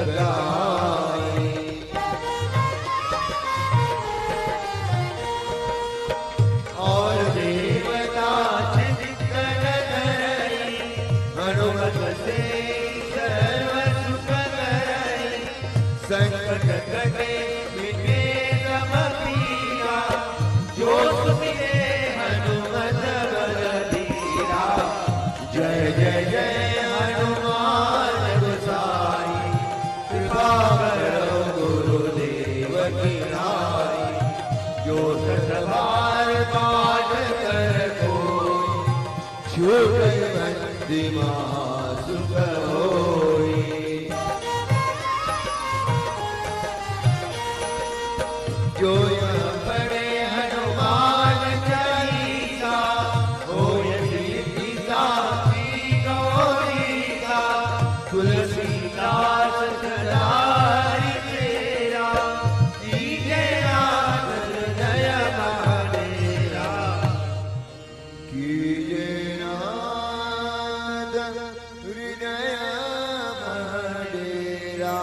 गाए। और देवता चित्तन धरई हनुमत से सर्व सुख करई। संकट कटे मिटे सब पीरा जो सुमिरे हनुमत बलबीरा। जय जय जय हनुमान गोसाई कृपा करो गुरुदेव की नाई। जो सत बार पाठ कर कोई छूट बंदी महासुख होई। जो यह पढ़े हनुमान चालीसा होय सिद्धि साखी गौरीसा। तुलसीदास सदा तेरा कीजे नाथ हृदय महाडेरा। कीजे नाथ हृदय महाडेरा।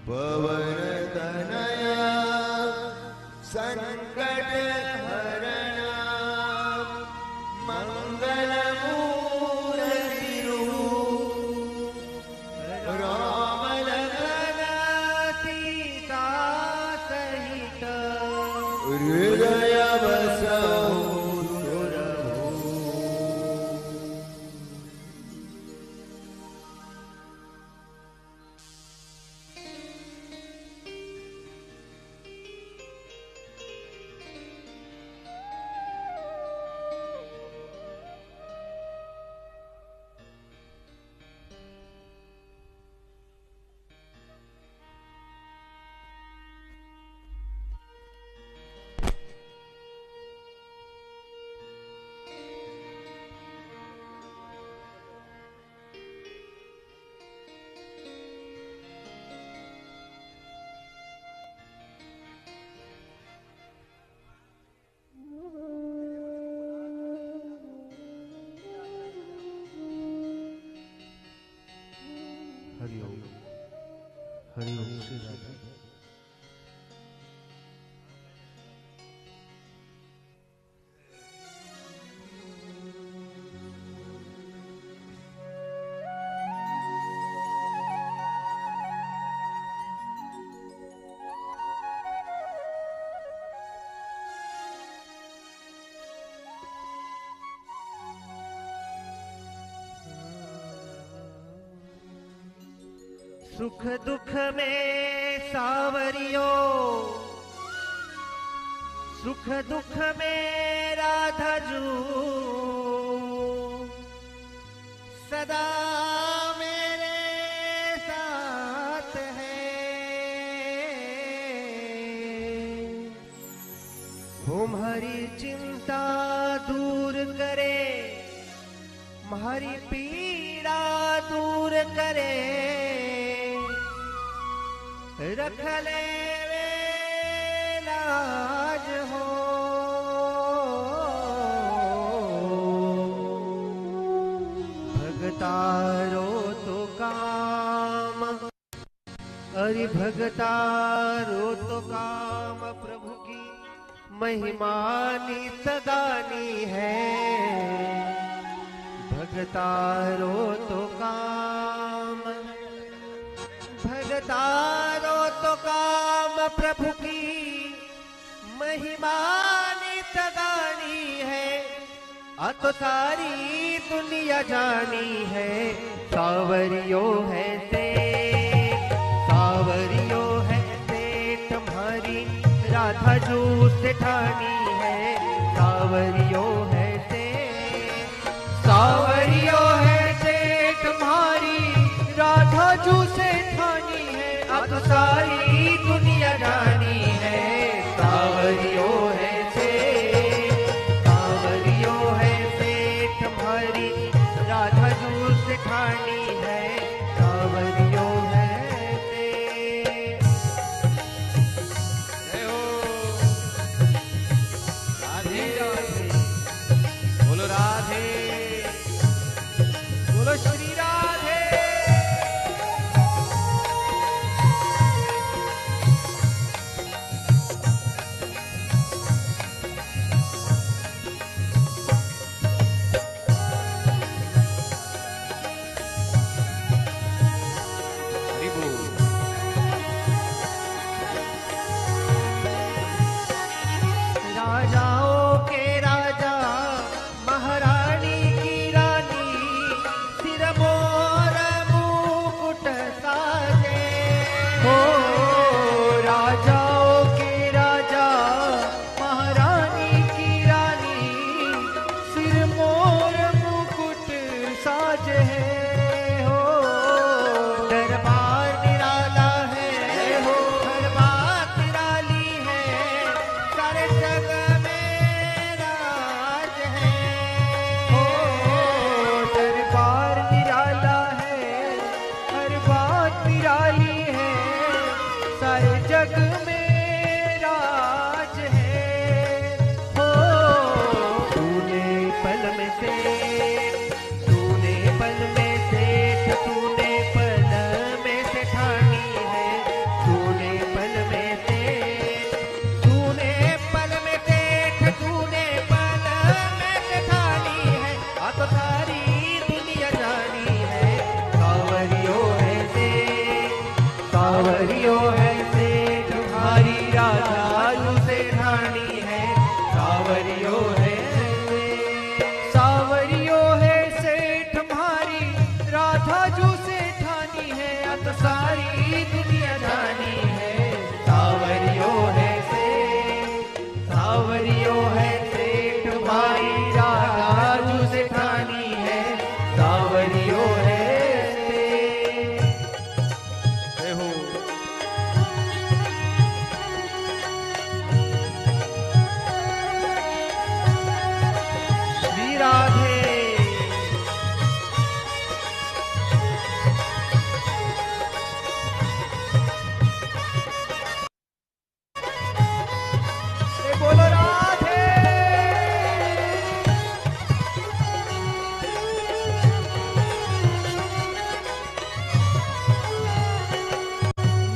पवन तनया संकट हरणा मंगल मूर्ति रूप। राम लखन सीता सहित हृदय बसहु सुरभूप। हरिओम हरिओम श्री राधे। सुख दुख में सावरियो सुख दुख में राधा जू सदा मेरे साथ है। तुम्हारी चिंता दूर करे तुम्हारी पीड़ा दूर करे। रख ले वे लाज हो भगतारो तो काम। अरे भगतारो तो काम प्रभु की महिमा नित गानी है। भगतारो तो काम भगतारो तो काम प्रभु की महिमा नित गानी है। अत सारी दुनिया जानी है। सावरियो है से तुम्हारी राधा जू से ठानी है। सावरियो है से तुम्हारी राधा जू से ठानी है। अब सारी दुनिया जानी है। सावरियो है से तुम्हारी राधा जू से ठानी है। सावरियो है से। राधे राधे बोलो राधे बोलो श्री राधे। आ तो सारी दुनिया जानी है। सावरियो है से, सावरियो है से तुम्हारी राधा जू से ठानी है। सावरियो है से, सावरियो है से तुम्हारी राधा जू से ठानी है। आ तो सारी दुनिया जानी है। सावरियो है से, सावरियो है से तुम्हारी राधा जू से ठानी है। सावरियो है से। जय हो। श्री राधे। अरे बोलो राधे।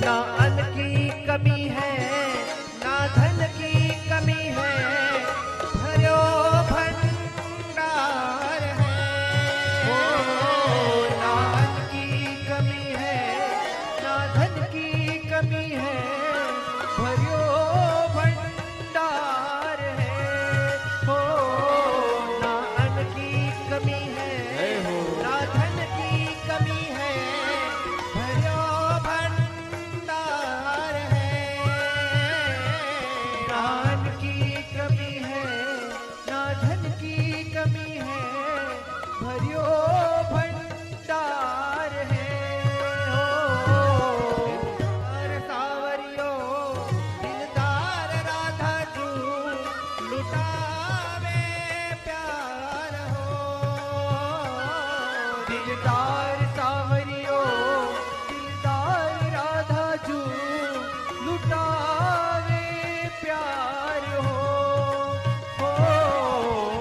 ना अन्न की कमी है, ना धन की कमी है, भरो भंडार है। ओ, ना अन्न की कमी है, ना धन की कमी है, भरो भंडार है। हो, ना अन्न की कमी है, जय हो। ना धन की कमी है, भरो भंडार है। ना अन्न की कमी है, ना धन की कमी है, भरो भंडार है। हो, और सावरियो दिलदार राधा जू लुटावे प्यार हो। दिलदार सावरियो दिलदार राधा जू लुटावे प्यार हो।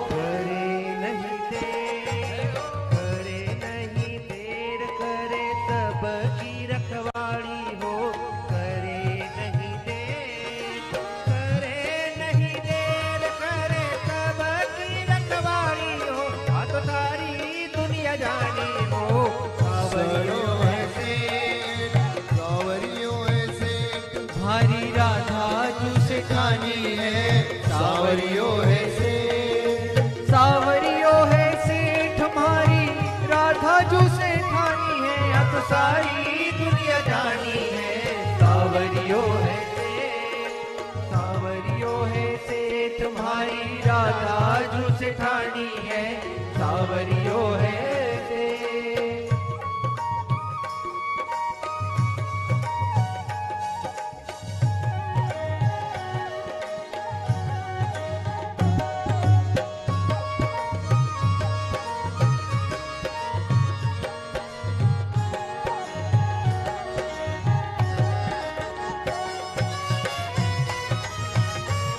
करे नहीं देर, करे नहीं देर, करे सब की रखवाली हो। करे नहीं देर, करे नहीं देर, करे सब की रखवाली हो। आ तो सारी दुनिया जानी हो। सावरियो है सेठ, सावरियो है सेठ, तुम्हारी राधा जू से ठानी है। सावरियो है सेठ, सावरियो है से तुम्हारी राधा जू से ठानी है। आ तो सारी दुनिया जानी है। सावरियो है से, सावरियो है से तुम्हारी राधा जू से ठानी है। सावरियो है से।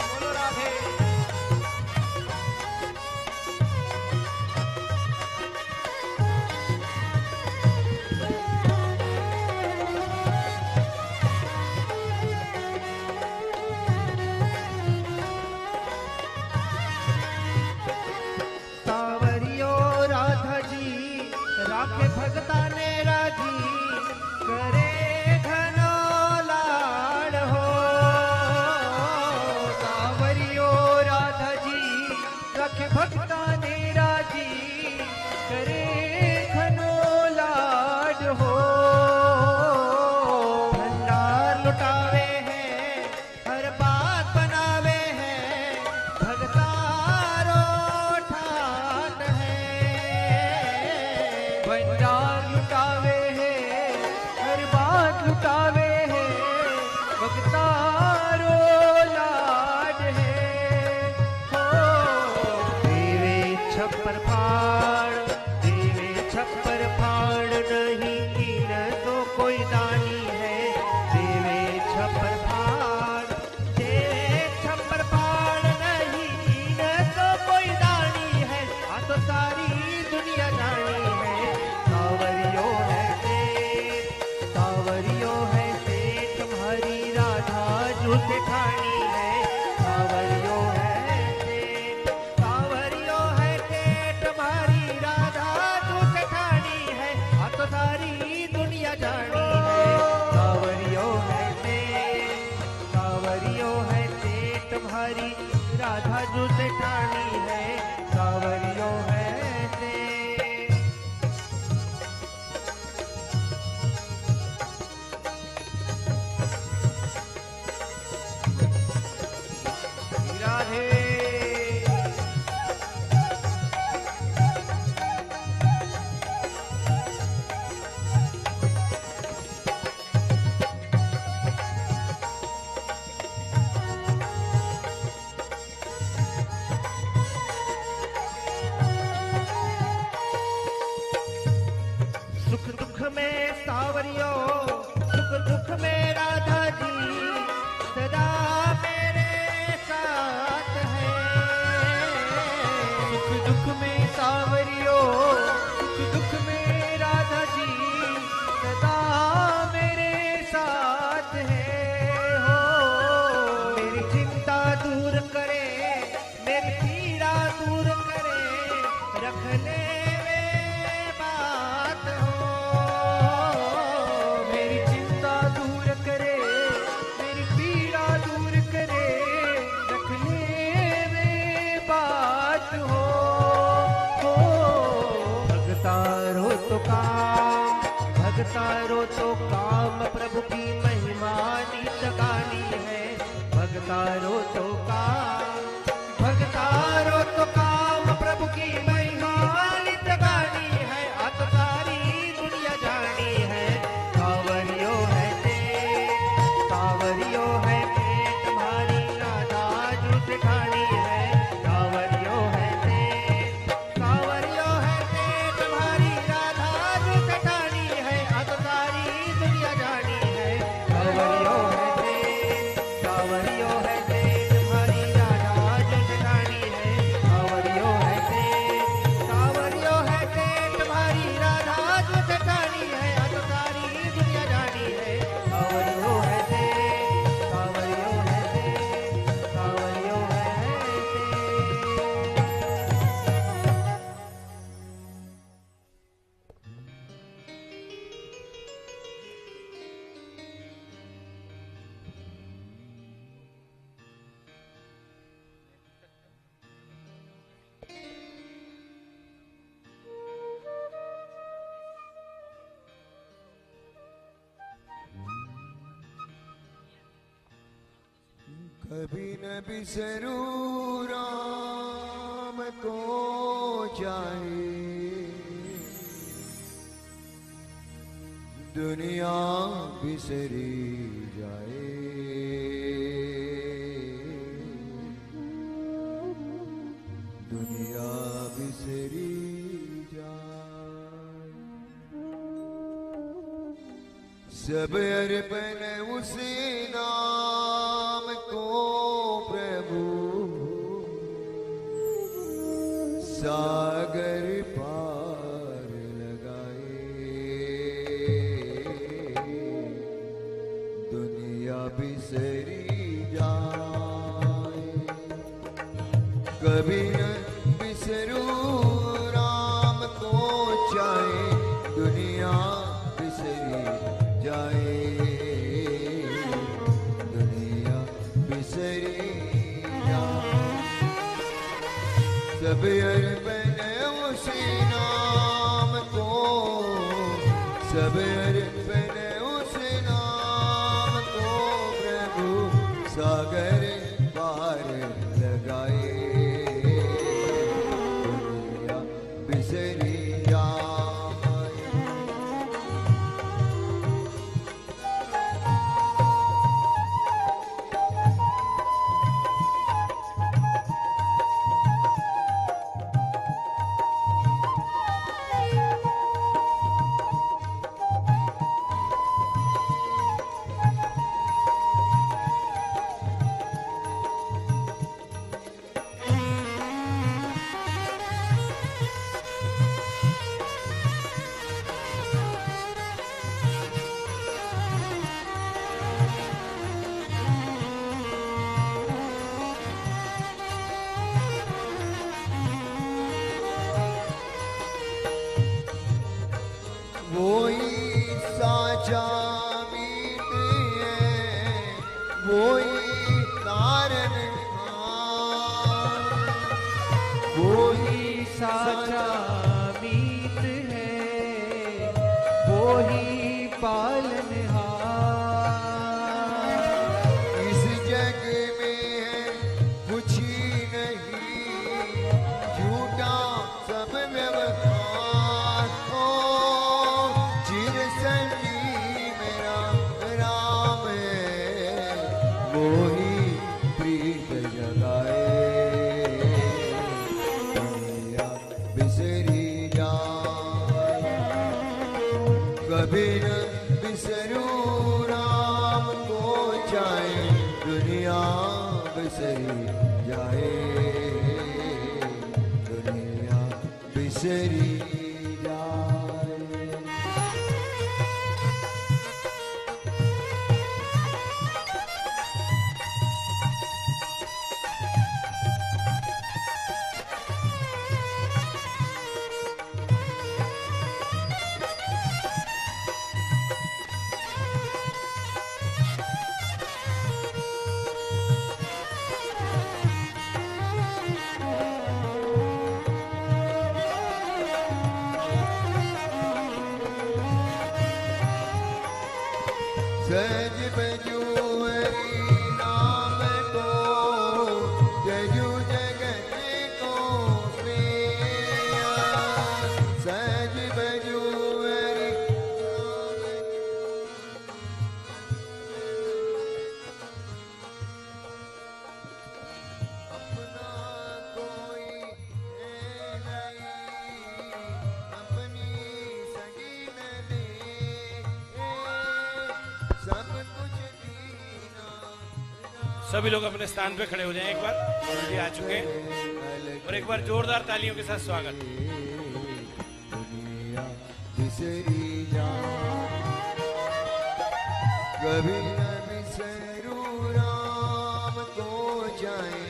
बोलो राधे। सावरियो राधा जी राखे भगता ने राजी, करे घनो लाड हो। सावरियो राधा जी राखे भगता ने राजी, करे घनो लाड हो। भंडार लुटावे हैं, हर बात बनावे हैं, भगतारो ठाट है। भंडार लुटावे हैं, हर बात कभी न बिसरू राम को चाहे दुनिया बिसरी जाए दुनिया बिसरी जाए सब अर्पण उसी नाम को प्रभु सागर पार लगाए दुनिया बिसरी जाए कभी न बिसरू राम को चाहे दुनिया बिसरी जाए दुनिया बिसरी जाए सब अर्पण उसी नाम को सब अर्पण उसी नाम को प्रभु सागर पार लगाए दुनिया बिसरी जाए वही साचा मीत है वही कारण वही साचा मीत है वही पालनहार इस जग में है कुछ ही नहीं झूठा सब व्यवहार हो चिर संगी मेरा राम है वही प्रीत जगाए दुनिया बिसरी जाए कभी न बिसरू राम को चाहे दुनिया बिसरी जाए दुनिया बिसरी जाए सज बजू हरि नाम को जजू जगत को प्रिया सज बजू हरि अपना कोई है नहीं अपनी सगी न दे सब कुछ दीना सभी लोग अपने स्थान पे खड़े हो जाएं एक बार जी आ चुके हैं और एक बार जोरदार तालियों के साथ स्वागत दुनिया बिसरी जाए कभी न बिसरू राम को चाहे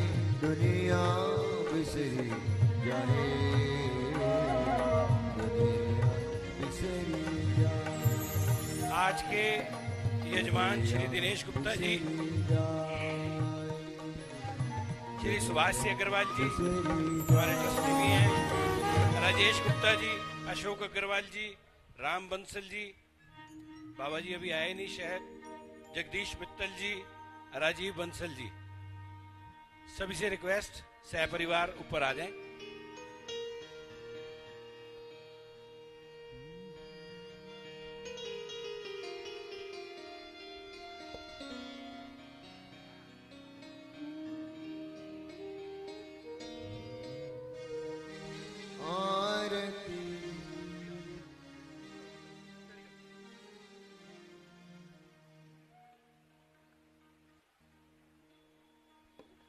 दुनिया बिसरी जाए दुनिया बिसरी जाए आज के यजमान श्री दिनेश गुप्ता जी श्री सुभाष सिंह अग्रवाल जी हमारे ट्रस्टी भी हैं राजेश गुप्ता जी अशोक अग्रवाल जी राम बंसल जी बाबा जी अभी आए नहीं शहर जगदीश मित्तल जी राजीव बंसल जी सभी से रिक्वेस्ट, सहपरिवार ऊपर आ जाएं।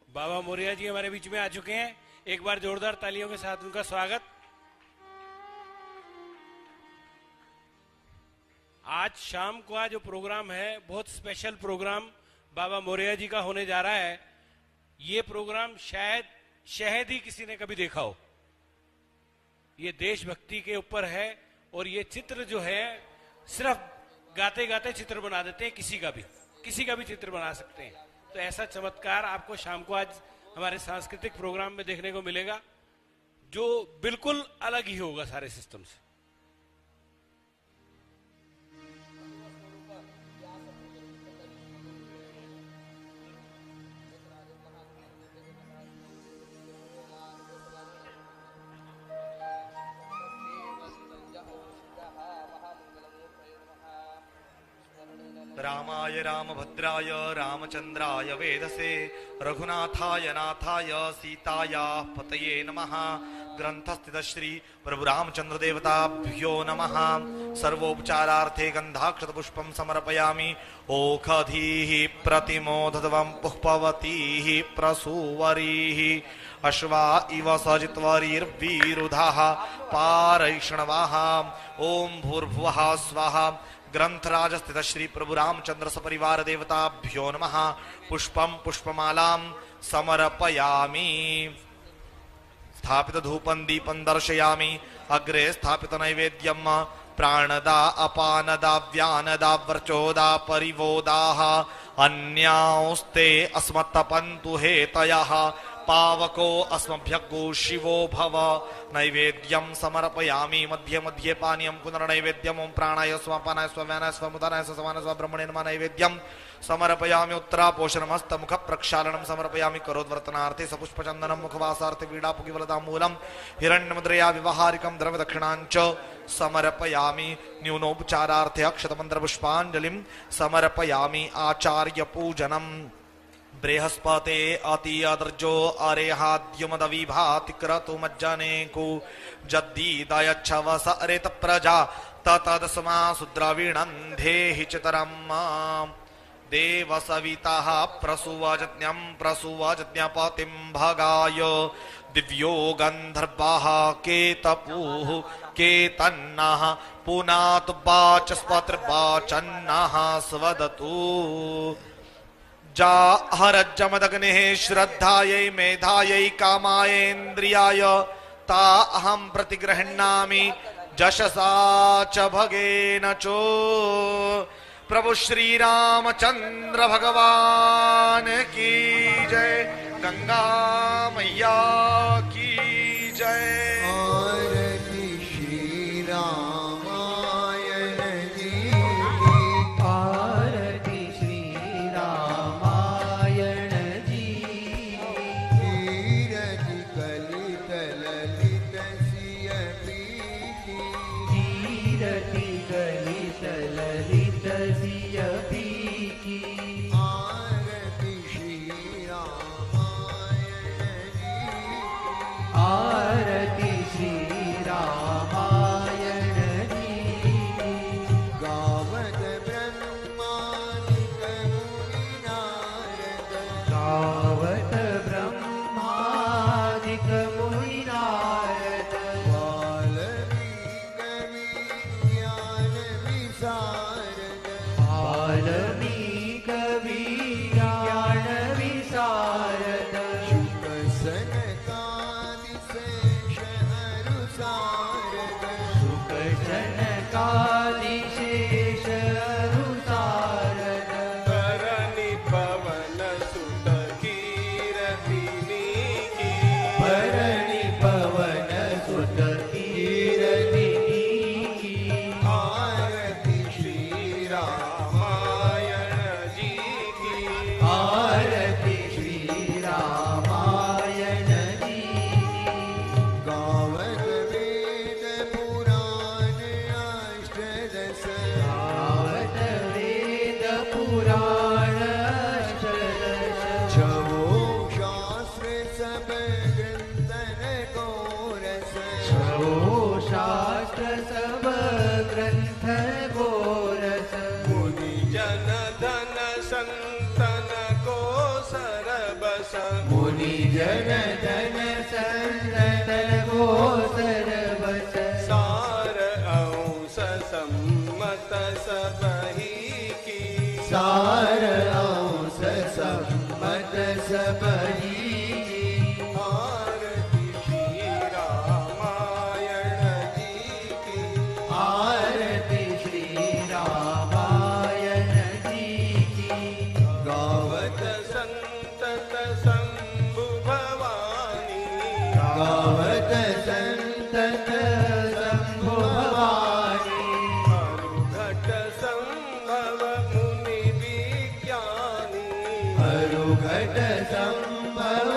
बाबा मोरिया जी हमारे बीच में आ चुके हैं। एक बार जोरदार तालियों के साथ उनका स्वागत। आज शाम को जो प्रोग्राम है, बहुत स्पेशल प्रोग्राम बाबा मोरिया जी का होने जा रहा है। ये प्रोग्राम शायद ही किसी ने कभी देखा हो। ये देशभक्ति के ऊपर है और ये चित्र जो है सिर्फ गाते गाते चित्र बना देते हैं, किसी का भी चित्र बना सकते हैं। तो ऐसा चमत्कार आपको शाम को आज हमारे सांस्कृतिक प्रोग्राम में देखने को मिलेगा, जो बिल्कुल अलग ही होगा सारे सिस्टम से। रामाय रामभद्राय रामचंद्राय वेदसे रघुनाथाय नाथाय सीतायाः पतये नमः। ग्रंथस्थित श्री प्रभु रामचंद्र देवताभ्यो नमः। सर्वोपचारार्थे गंधाक्षत पुष्पं समर्पयामि। ओखधीः प्रतिमोदध्वं पुष्पवतीः प्रसूवरीः अश्वा इव सजित्वरीर्वीरुधाः पारैष्णवाः। ओम भूर्भुवः स्वाहा। ग्रंथराज स्थित श्री प्रभु रामचंद्र सपरिवार देवताभ्यो नमः। पुष्पम पुष्पमालां समर्पयामि। स्थापित धूपं दीपं दर्शयामि। अग्रे स्थापित नैवेद्यं प्राणदा अपानदा व्यानदा वर्चोदा परिवोदाः अन्यांस्ते अस्मत्तपन्तु हेतयः पावको अस्मभ्यग्गो शिवो भव। नैवेद्यं समर्पयामि। मध्ये मध्ये पानीयं पुनर्नैवेद्यम्। ओं प्राणाय स्वापानाय स्वाव्यानाय स्वमुदानाय समानाय स्वब्रह्मणे नमः। नैवेद्यं समर्पयामि। उत्तरापोषणमस्त मुख प्रक्षालनं समर्पयामि। करोद्वर्तनार्थे सपुष्पचन्दनं मुखवासार्थे वीणापुगिवलताम्बूलं हिरण्यमुद्रया व्यवहारिकं द्रव्यदक्षिणाञ्च समर्पयामि। न्यूनोपचारार्थे अक्षतमन्त्रपुष्पाञ्जलिं समर्पयामि। आचार्यपूजनम्। बृहस्पते अति अदर्जो अरेहाद्युमदविभाति क्रतुमज्जनेकु जद्दीदयच्छवस अरेत प्रजा ततदस्मा सुद्रविणं देहि चितरम्। देवसवितः प्रसुवजज्ञं प्रसुवजज्ञपतिं भगाय दिव्यो गन्धर्वः केतपुः केतन्नः पुनातुवाचस्पतिर्वाचन्नः स्वदतु। जाहरज्जमदग्नेः श्रद्धायै मेधायै कामायेन्द्रियाय ता अहं प्रतिगृह्णामि जशसा च भगेन चो। प्रभु श्री रामचंद्र भगवान की जय। गंगा मैया की जय। आरती श्री रामायण जी की। आरती श्री रामायण जी कीरति कलित ललित सिय प्रीति। कीरति कलित ललित सिय पीकी। आरती श्री रामायण जी की। आरती श्री रामायण जी गावत ब्रह्मादिक मुनि नारद। गावत ब्रह्मादिक मुनि नारद। वाल्मीकि विज्ञान विशारद। वाल्मीकि विज्ञान विशारद। शुक सनकादि शेष अनुसारद। सुख जनकादिशेष अनुसारद। धरणि पवन सुत कीरतिनी की। भरणि पवन सुत कीरतिनी की। आरती श्री रामायण जी की। आरती श्री राम जन जन संदन को सरबत सार अंश सम्मत सबही की सार अंश सम्मत सबही आरती श्री रामायण जी की आरती श्री रामायण जी की गावत संतत शंभु भवानी गावत संतत शंभु भवानी घट संभव मुनि विज्ञानी अरुघट संभव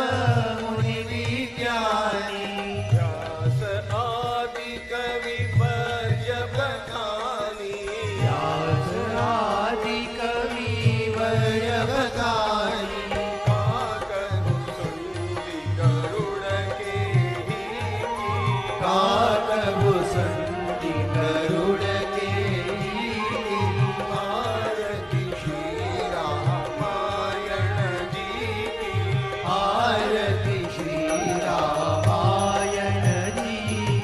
मुनि विज्ञानी व्यास आदि कवि वर्य बखानी व्यास आदि कवि वर्य बखानी काकरु सुंदी गरुड़ के ही काकभु संति गरुड़ के आरती श्री रामायण जी की आरती श्री रामायण जी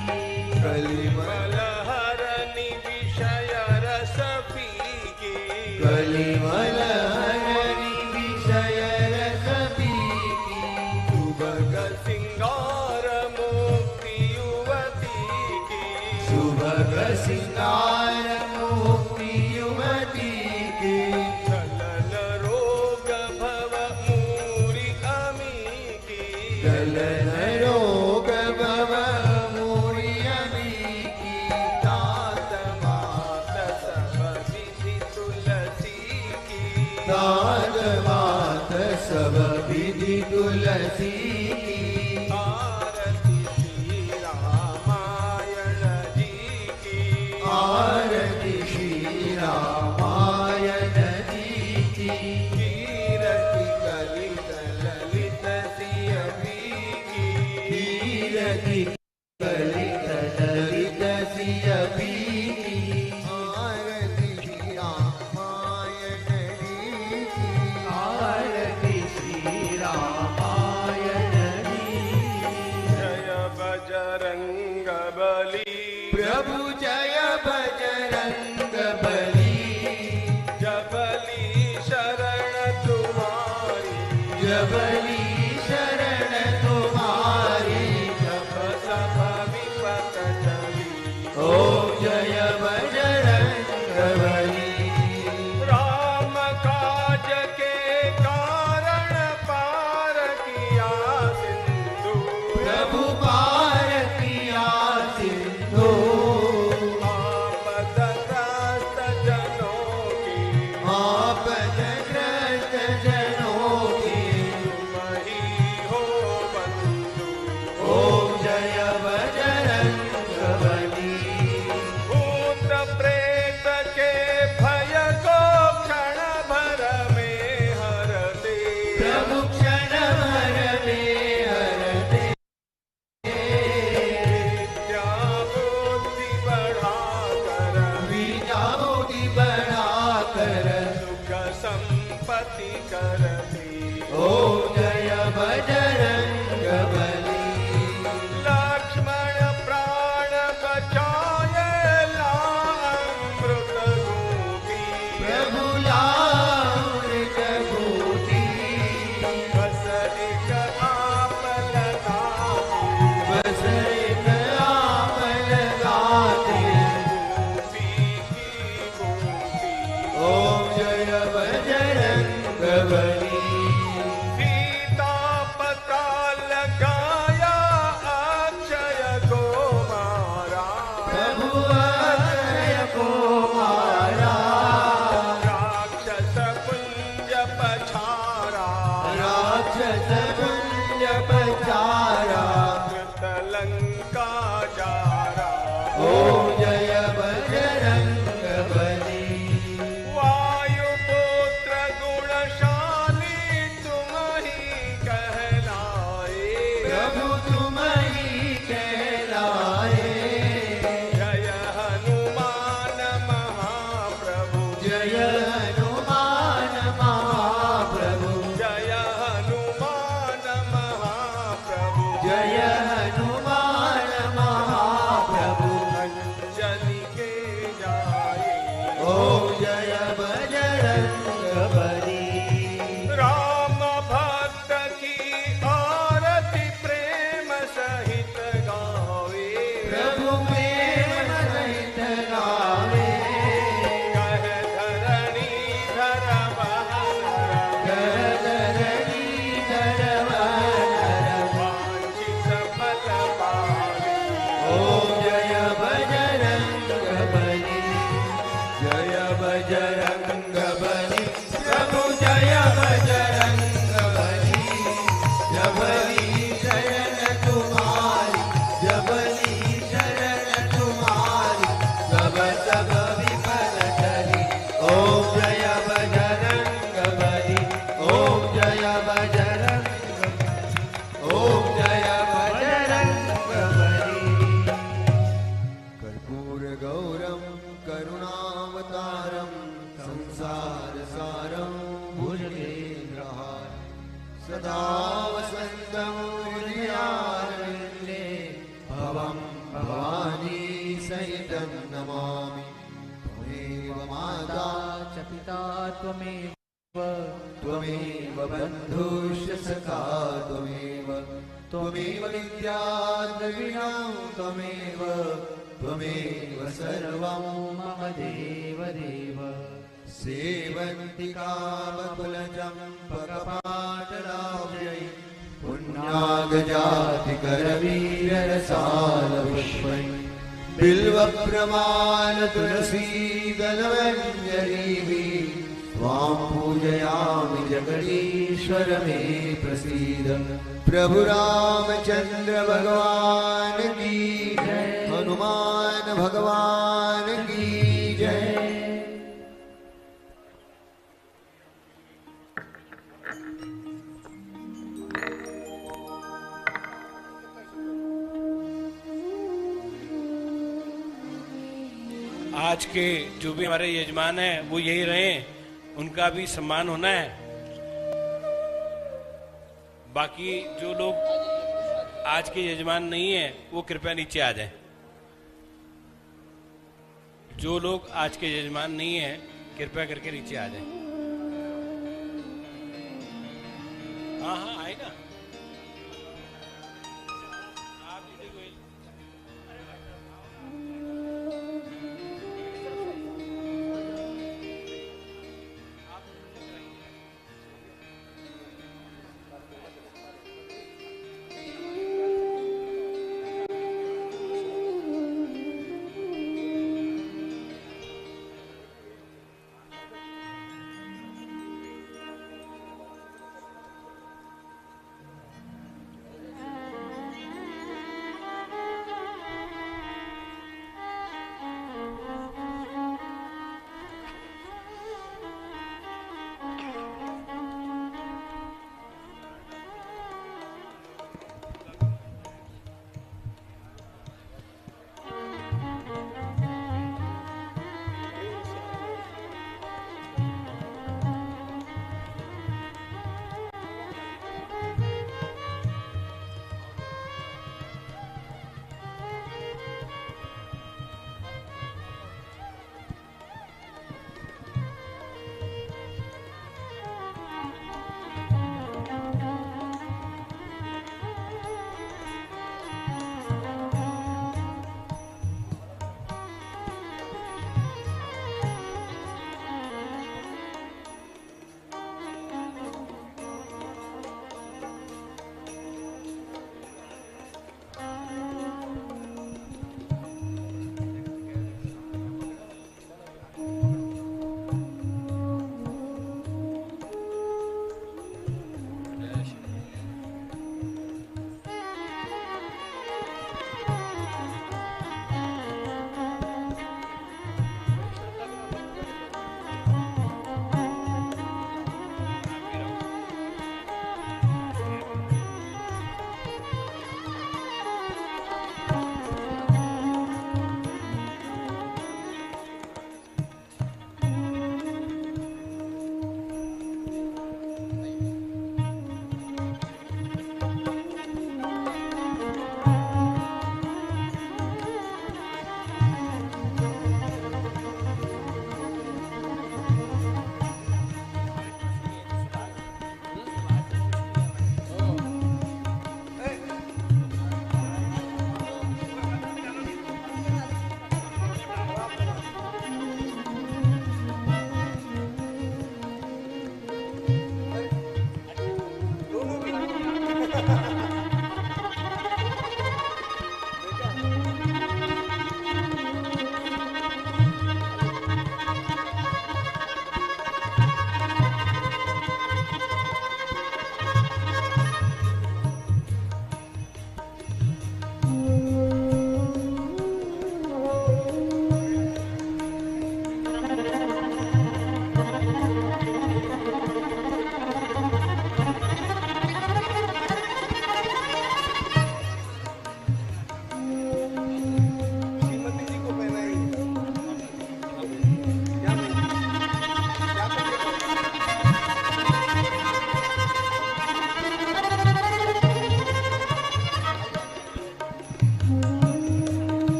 की कलिमल मलहरनि विषय रस पीकी कलिमल हरनि विषय रस पीकी सुभग सिंगार मुक्ति युवती की सुभग सिंगार मुक्ति युवती की चलन रोग भव मूरी अमी की गलन रोग भव मूर्यमी की दात मात सब विधि तुलसी की दाद मात सब विधि तुलसी की आरती श्री रामायण जी की आरती श्री रामायण जी की कीरति कलित ललित सिय की कीरति कलित ललित सिय पीकी आरती श्री रामायण जी की आरती श्री रामायण जी जय बजरंग बली प्रभु जय बजरंग बली जबली शरण तुम्हारी जबली शरण तुम्हारी जब सब विपत चली ओम जय बजरंग बली राम काज के कारण पार किया सिंधु प्रभु पार किया सिंधु आपदग्रस्त जनों की आपदग्रस्त जनों की तुम ही हो बंधु ओम जय बजरंग बली भूत प्रेत के भय को क्षण भर में हरते प्रभु क्षण भर में हरते विद्या बुद्धि बढ़ाकर विद्या बुद्धि बढ़ाकर सुख संपत्ति करती ओम जय बजरंग बली लक्ष्मण प्राण बचाए लामृत रूपी प्रभु लामृत भूति बस एक आप लगाती बस एक आप लगाते गोपी की गोपी ओम जय बजरंग बली गौरम करुणावतारम संसार सारम भुजगेन्द्रहार सदा वसंतं हृदयारविन्दे भवं भवानी सहितं नमामि। त्वमेव माता च पिता त्वमेव त्वमेव बन्धुश्च सखा त्वमेव त्वमेव विद्या द्रविणं त्वमेव त्वमेव सर्वं मम देव देव सेवन्ति कामकुलचम्पकपाटलाभ्यै पुण्यागजातिकरवीररसालपुष्पै बिल्वप्रमालतुलसीदलमञ्जरीभिः त्वां पूजयामि जगदीश्वर मे प्रसीद। प्रभु रामचंद्र भगवान की जय, हनुमान भगवान की जय। आज के जो भी हमारे यजमान हैं वो यही रहे, उनका भी सम्मान होना है। बाकी जो लोग आज के यजमान नहीं है वो कृपया नीचे आ जाएं। जो लोग आज के यजमान नहीं है कृपया करके नीचे आ जाएं। हाँ हाँ आए ना आप नीचे कोई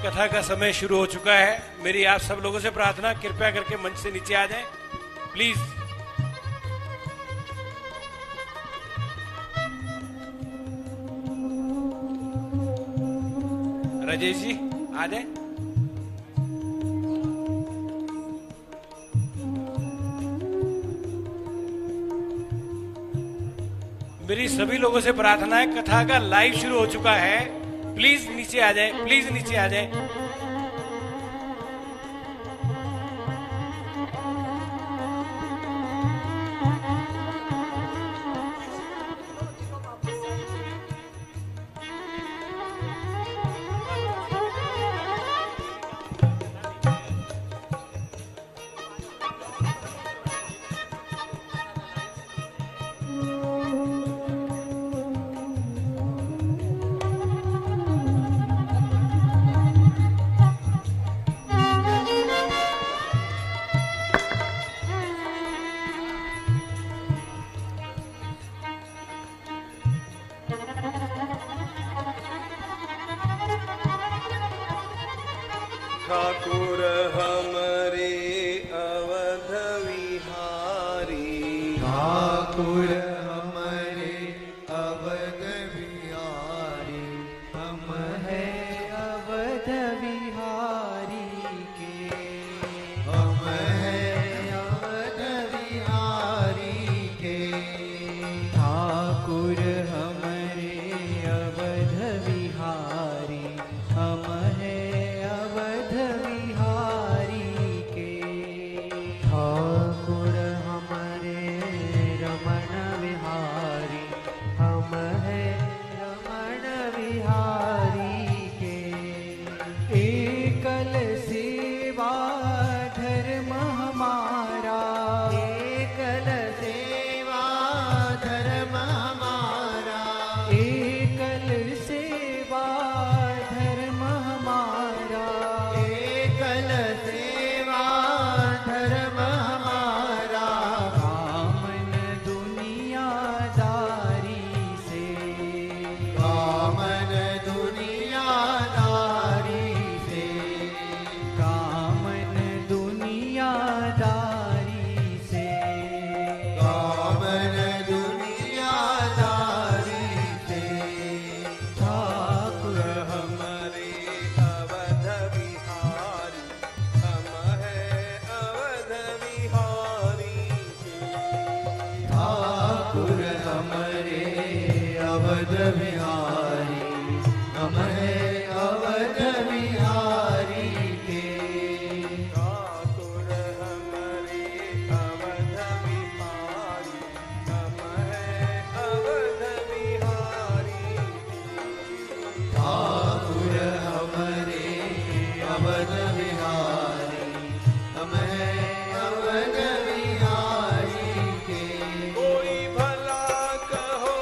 कथा का समय शुरू हो चुका है। मेरी आप सब लोगों से प्रार्थना, कृपया करके मंच से नीचे आ जाएं प्लीज। राजेश जी आ जाए। मेरी सभी लोगों से प्रार्थना है, कथा का लाइव शुरू हो चुका है, प्लीज नीचे आ जाए, प्लीज नीचे आ जाए। ठाकुर हमरे अवध विहारी, ठाकुर हमारे अवध बिहारी, हम है अवध विहारी के, हम है अवध बिहारी के। ठाकुर हमरे अवध विहारी, हम है अवध विहारी के। ठाकुर हमरे रमण विहारी, हम है रमण विहारी के। एकल सेवा धर्म हमारा, एकल सेवा धर्म हमारा, एकल सेवा धर्म हमारा। एकल सेवा धर्म हमारा। कामन दुनियादारी से, कामन दुनियादारी से, कामन दुनियादारी से। कामन दुनियादारी से। ठाकुर हमरे अवध विहारी, हम है अवध विहारी के। ठाकुर हमारे अवध बिहारी, हम है अवध बिहारी के। ठाकुर हमरे अवध विहारी, हम है अवध विहारी के। ठाकुर हमारे अवध बिहारी, हम है अवध बिहारी के। कोई भला कहो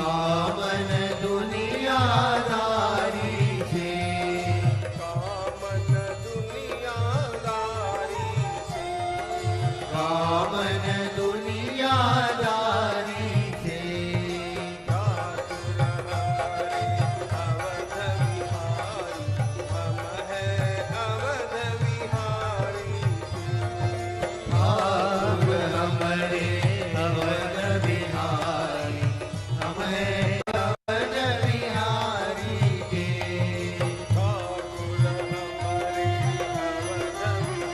कामन दुनियादारी से, कामन दुनियादारी से, कामन दुनियादारी से, ठाकुर हमारे अवध बिहारी, हम हैं अवध बिहारी के, ठाकुर हमारे अवध बिहारी,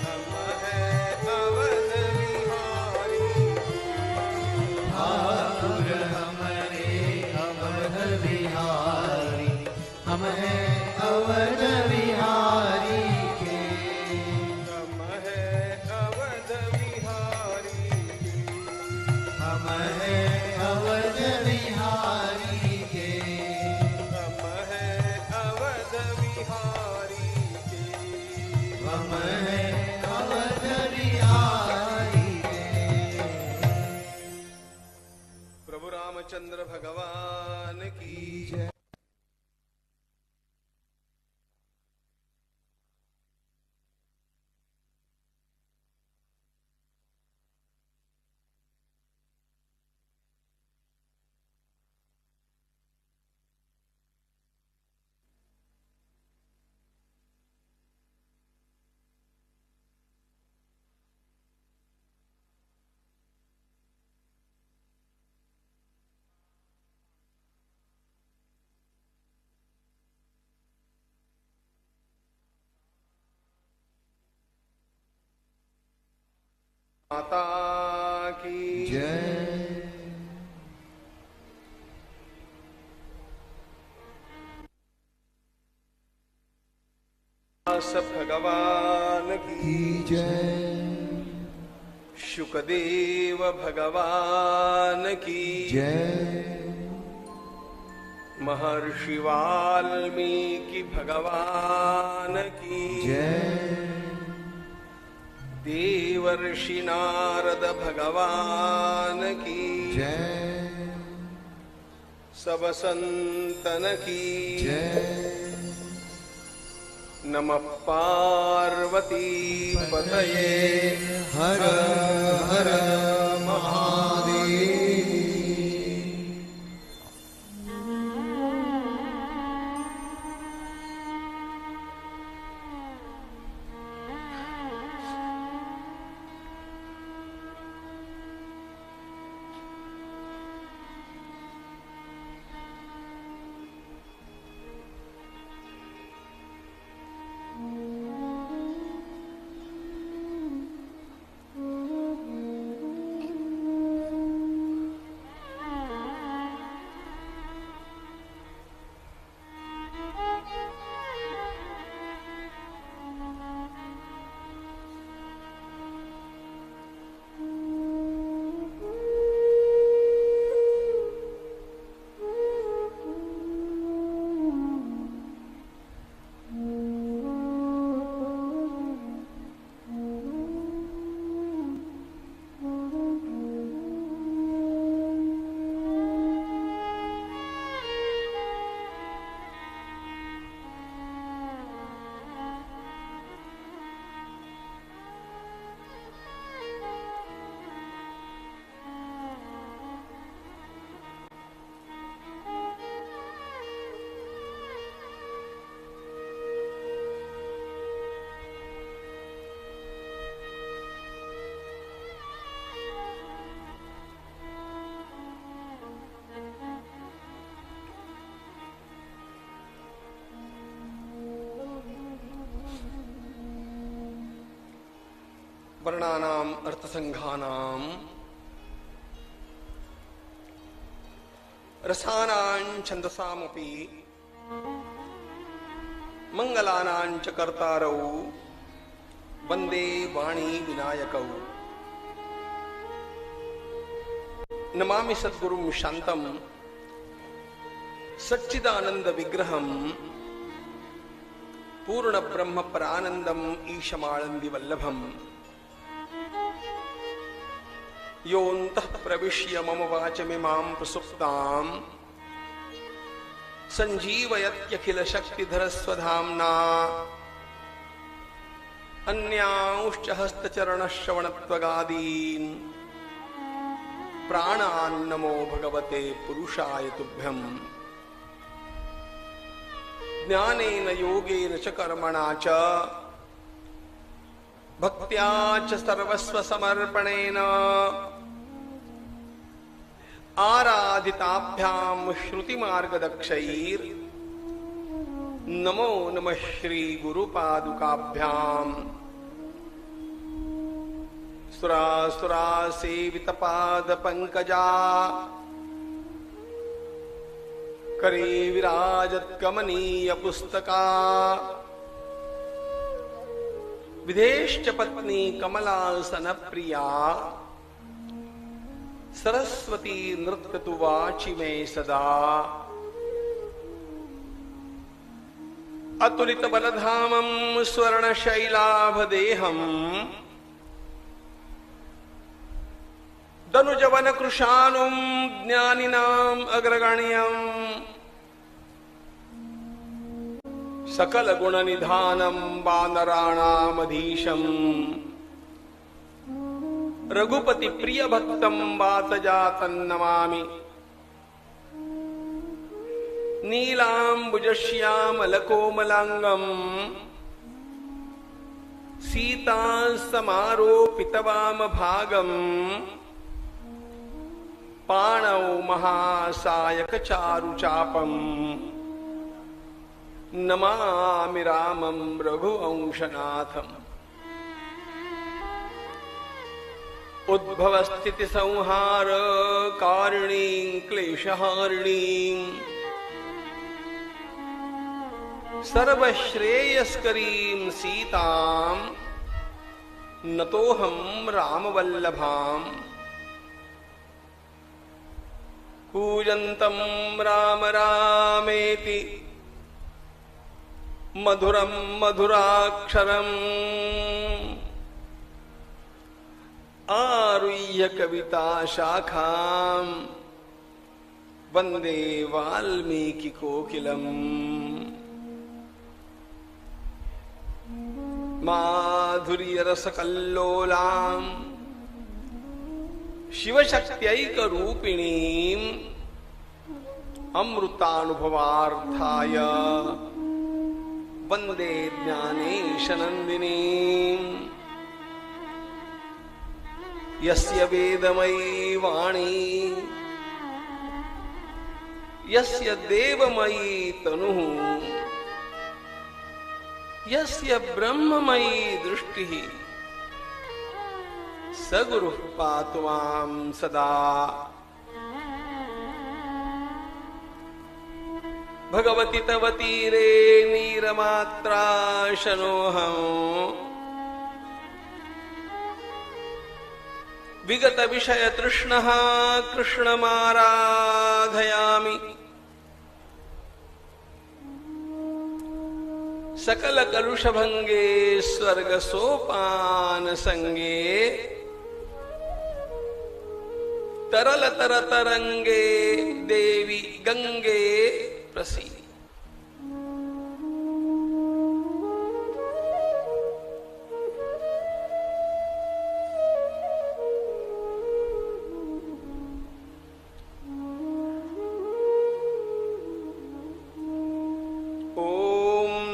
हम हैं अवध बिहारी, ठाकुर हमारे अवध बिहारी, हम हैं अवध बिहारी के, हम हैं अवध बिहारी, हम हैं अवध बिहारी के, हम हैं अवध बिहारी के। हम हैं अवध बिहारी के। प्रभु रामचंद्र भगवान की जय। माता की जय। व्यास भगवान की जय। शुकदेव भगवान की जय। महर्षि वाल्मीकि भगवान की जय। देवर्षि नारद भगवान की जय। सब संतन की जय। नमः पार्वती पतये हर हर महादेव। वर्णानाम अर्थसंघानाम रसानां छंदसामपि मंगलानां च कर्तारौ वंदे वाणी विनायकौ नमामि सद्गुरुं शांतं सच्चिदानंद विग्रहं पूर्ण ब्रह्म परानंदम ईशमानंदी वल्लभम योऽन्तः प्रविश्य मम वाचमिमां प्रसुप्ताम् सञ्जीवयत्यखिलशक्तिधरस्वधाम्ना अन्यांश्च हस्तचरणश्रवणत्वगादीन् प्राणान्नमो भगवते पुरुषाय तुभ्यम्। ज्ञानेन योगेन च कर्मणा च भक्त्या च सर्वस्वसमर्पणेन आराधिताभ्यां श्रुतिमार्गदक्षैर् नमो नमः श्री गुरुपादुकाभ्याम्। सुरासुरा सेवितपाद पंकजा करे विराजत कमनीय पुस्तका विदेश्च पत्नी कमलासन प्रिया सरस्वती नृत्यतु वाचि मे सदा। अतुलित बलधामं स्वर्णशैलाभदेहम् दनुजवन कृशानुं ज्ञानिनाम् अग्रगण्यम् सकल गुण निधानं वानराणामधीशम् रघुपति प्रिय भक्तं वातजातं नमामि। नीलाम्बुजश्यामलकोमलाङ्गम् सीता समारोपितवामभागम् पाणौ महासायक चारुचापम् नमामि रामं रघुवंशनाथम्। उद्भव स्थिति संहार कारिणीं क्लेशहारिणीं सर्वश्रेयस्करीं सीतां नतोऽहं रामवल्लभाम्। कूजन्तं राम रामेति मधुरं मधुराक्षरम् आरुह्य कविता शाखां वन्दे वाल्मीकि कोकिलम्। माधुर्यरसकल्लोलां शिवशक्त्यैकरूपिणीम् अमृतानुभवार्थाय वन्दे ज्ञानेशनन्दिनीम्। यस्य वेदमयी वाणी यस्य देवमयी तनुः यस्य ब्रह्ममयी दृष्टिः स गुरुः पातु मां सदा। भगवति तव तीरे नीरमात्राशनोऽहम् विगत विषय तृष्णः कृष्णमाराधयामि। सकल कलुषभंगे स्वर्ग सोपान संगे तरल तर तरंगे देवी गंगे प्रसीद।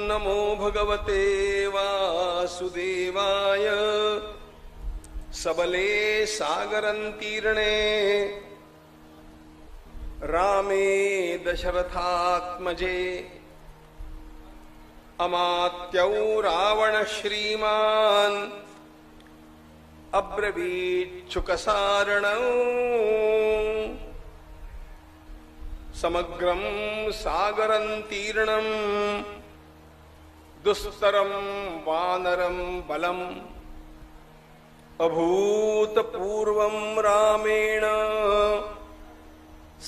नमो भगवते वासुदेवाय सबले सागरंतीर्णे रामे दशरथात्मजे अमात्यौ रावण श्रीमान् अब्रवीच्छुकसारणौ समग्रं सागरंतीर्णम् दुस्तरं वानरं बलम् अभूतपूर्वं रामेण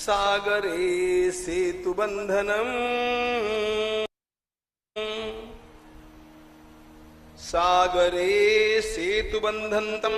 सागरे सेतुबन्धनम्। सागरे सेतुबन्धन्तं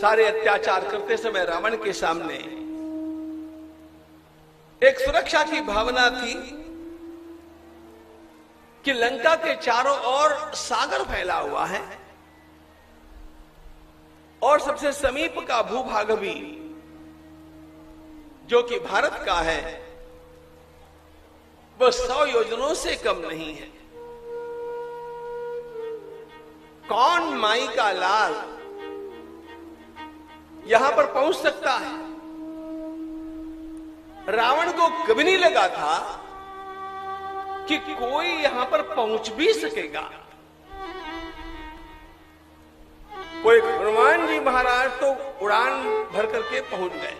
सारे अत्याचार करते समय रावण के सामने एक सुरक्षा की भावना थी कि लंका के चारों ओर सागर फैला हुआ है और सबसे समीप का भूभाग भी जो कि भारत का है वह 100 योजनों से कम नहीं है। कौन माई का लाल यहां पर पहुंच सकता है? रावण को कभी नहीं लगा था कि कोई यहां पर पहुंच भी सकेगा। वो एक हनुमान जी महाराज तो उड़ान भर करके पहुंच गए।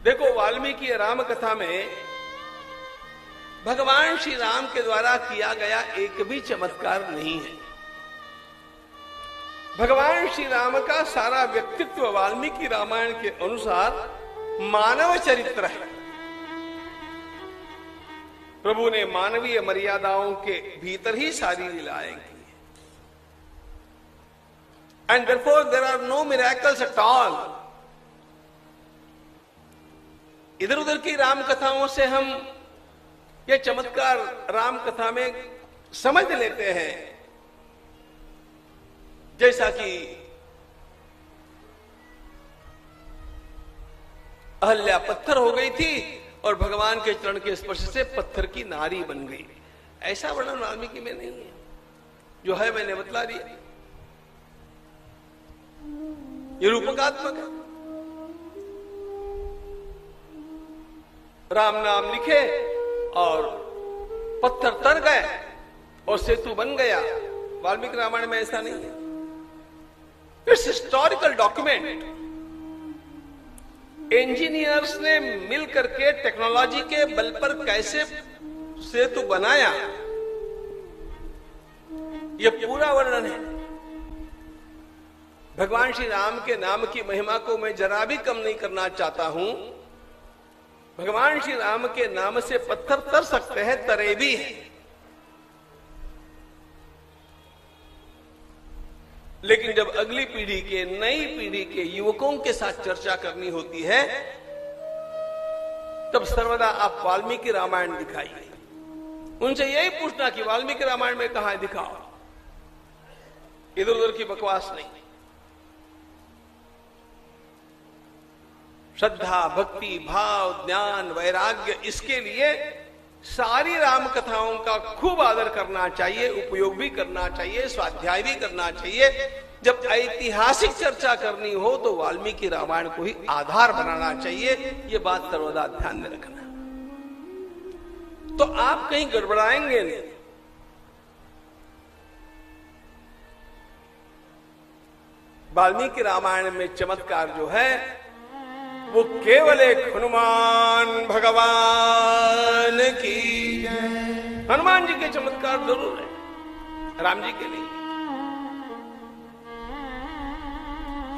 देखो, वाल्मीकि राम कथा में भगवान श्री राम के द्वारा किया गया एक भी चमत्कार नहीं है। भगवान श्री राम का सारा व्यक्तित्व वाल्मीकि रामायण के अनुसार मानव चरित्र है। प्रभु ने मानवीय मर्यादाओं के भीतर ही सारी लीलाएं की। And therefore there are no miracles at all. इधर उधर की राम कथाओं से हम ये चमत्कार राम कथा में समझ लेते हैं, जैसा कि अहल्या पत्थर हो गई थी और भगवान के चरण के स्पर्श से पत्थर की नारी बन गई। ऐसा वर्णन वाल्मीकि में नहीं है। जो है मैंने बतला दिया। ये रूपकात्मक है। राम नाम लिखे और पत्थर तर गए और सेतु बन गया। वाल्मीकि रामायण में ऐसा नहीं है। It's historical document. इंजीनियर्स ने मिल करके टेक्नोलॉजी के बल पर कैसे सेतु बनाया, यह पूरा वर्णन है। भगवान श्री राम के नाम की महिमा को मैं जरा भी कम नहीं करना चाहता हूं। भगवान श्री राम के नाम से पत्थर तर सकते हैं, तरे भी हैं। लेकिन जब अगली पीढ़ी के, नई पीढ़ी के युवकों के साथ चर्चा करनी होती है, तब सर्वदा आप वाल्मीकि रामायण दिखाइए। उनसे यही पूछना कि वाल्मीकि रामायण में कहां है, दिखाओ। इधर उधर की बकवास नहीं। श्रद्धा, भक्ति, भाव, ज्ञान, वैराग्य, इसके लिए सारी राम कथाओं का खूब आदर करना चाहिए, उपयोग भी करना चाहिए, स्वाध्याय भी करना चाहिए। जब ऐतिहासिक चर्चा करनी हो तो वाल्मीकि रामायण को ही आधार बनाना चाहिए। ये बात सर्वदा ध्यान में रखना। तो आप कहीं गड़बड़ाएंगे नहीं। वाल्मीकि रामायण में चमत्कार जो है वो केवल एक हनुमान भगवान की। हनुमान जी के चमत्कार जरूर है, राम जी के नहीं।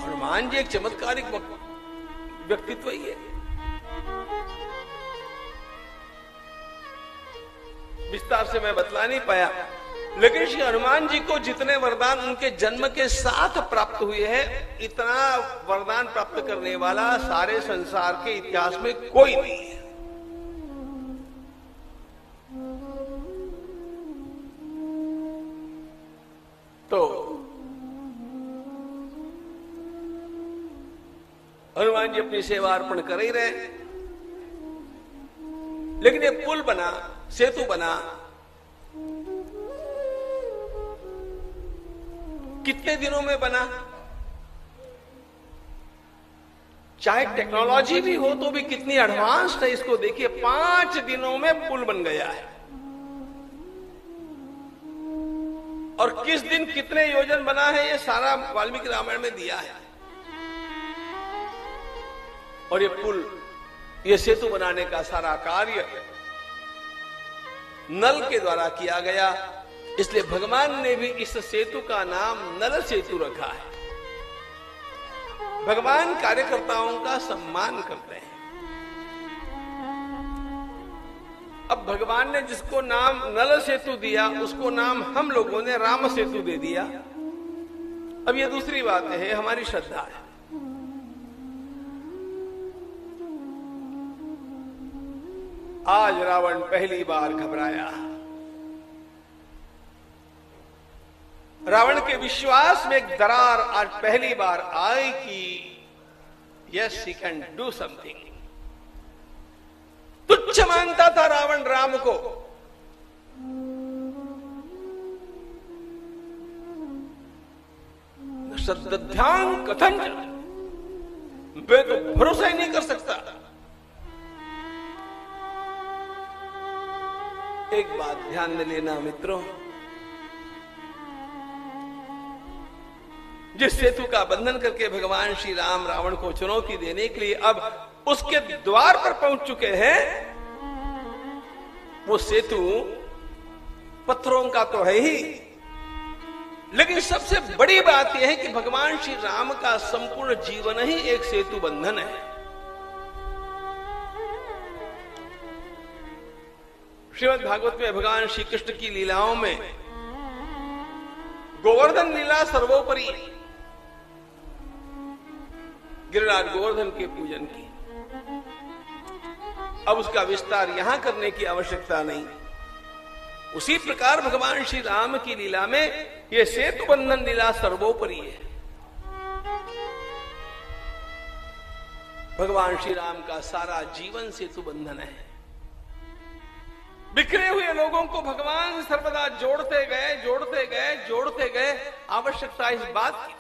हनुमान जी एक चमत्कारिक व्यक्तित्व ही है। विस्तार से मैं बतला नहीं पाया, लेकिन श्री हनुमान जी को जितने वरदान उनके जन्म के साथ प्राप्त हुए हैं, इतना वरदान प्राप्त करने वाला सारे संसार के इतिहास में कोई नहीं है। तो हनुमान जी अपनी सेवा अर्पण कर ही रहे, लेकिन ये पुल बना, सेतु बना, कितने दिनों में बना? चाहे टेक्नोलॉजी भी हो तो भी कितनी एडवांस्ड है, इसको देखिए। 5 दिनों में पुल बन गया है। और किस दिन कितने योजन बना है, ये सारा वाल्मीकि रामायण में दिया है। और ये पुल, ये सेतु बनाने का सारा कार्य नल के द्वारा किया गया। इसलिए भगवान ने भी इस सेतु का नाम नल सेतु रखा है। भगवान कार्यकर्ताओं का सम्मान करते हैं। अब भगवान ने जिसको नाम नल सेतु दिया, उसको नाम हम लोगों ने राम सेतु दे दिया। अब ये दूसरी बात है, हमारी श्रद्धा है। आज रावण पहली बार घबराया। रावण के विश्वास में एक दरार आज पहली बार आई कि yes he can do something. तुच्छ मानता था रावण राम को, श्रद्धां कथंचन, मैं तो भरोसा ही नहीं कर सकता। एक बात ध्यान में लेना मित्रों, जिस सेतु का बंधन करके भगवान श्री राम रावण को चुनौती देने के लिए अब उसके द्वार पर पहुंच चुके हैं, वो सेतु पत्थरों का तो है ही, लेकिन सबसे बड़ी बात यह है कि भगवान श्री राम का संपूर्ण जीवन ही एक सेतु बंधन है। श्रीमद् भागवत में भगवान श्री कृष्ण की लीलाओं में गोवर्धन लीला सर्वोपरि, गिरिराज गोवर्धन के पूजन की। अब उसका विस्तार यहां करने की आवश्यकता नहीं। उसी प्रकार भगवान श्री राम की लीला में यह सेतु बंधन लीला सर्वोपरि है। भगवान श्री राम का सारा जीवन सेतु बंधन है। बिखरे हुए लोगों को भगवान सर्वदा जोड़ते गए, जोड़ते गए, जोड़ते गए। आवश्यकता इस बात की थी,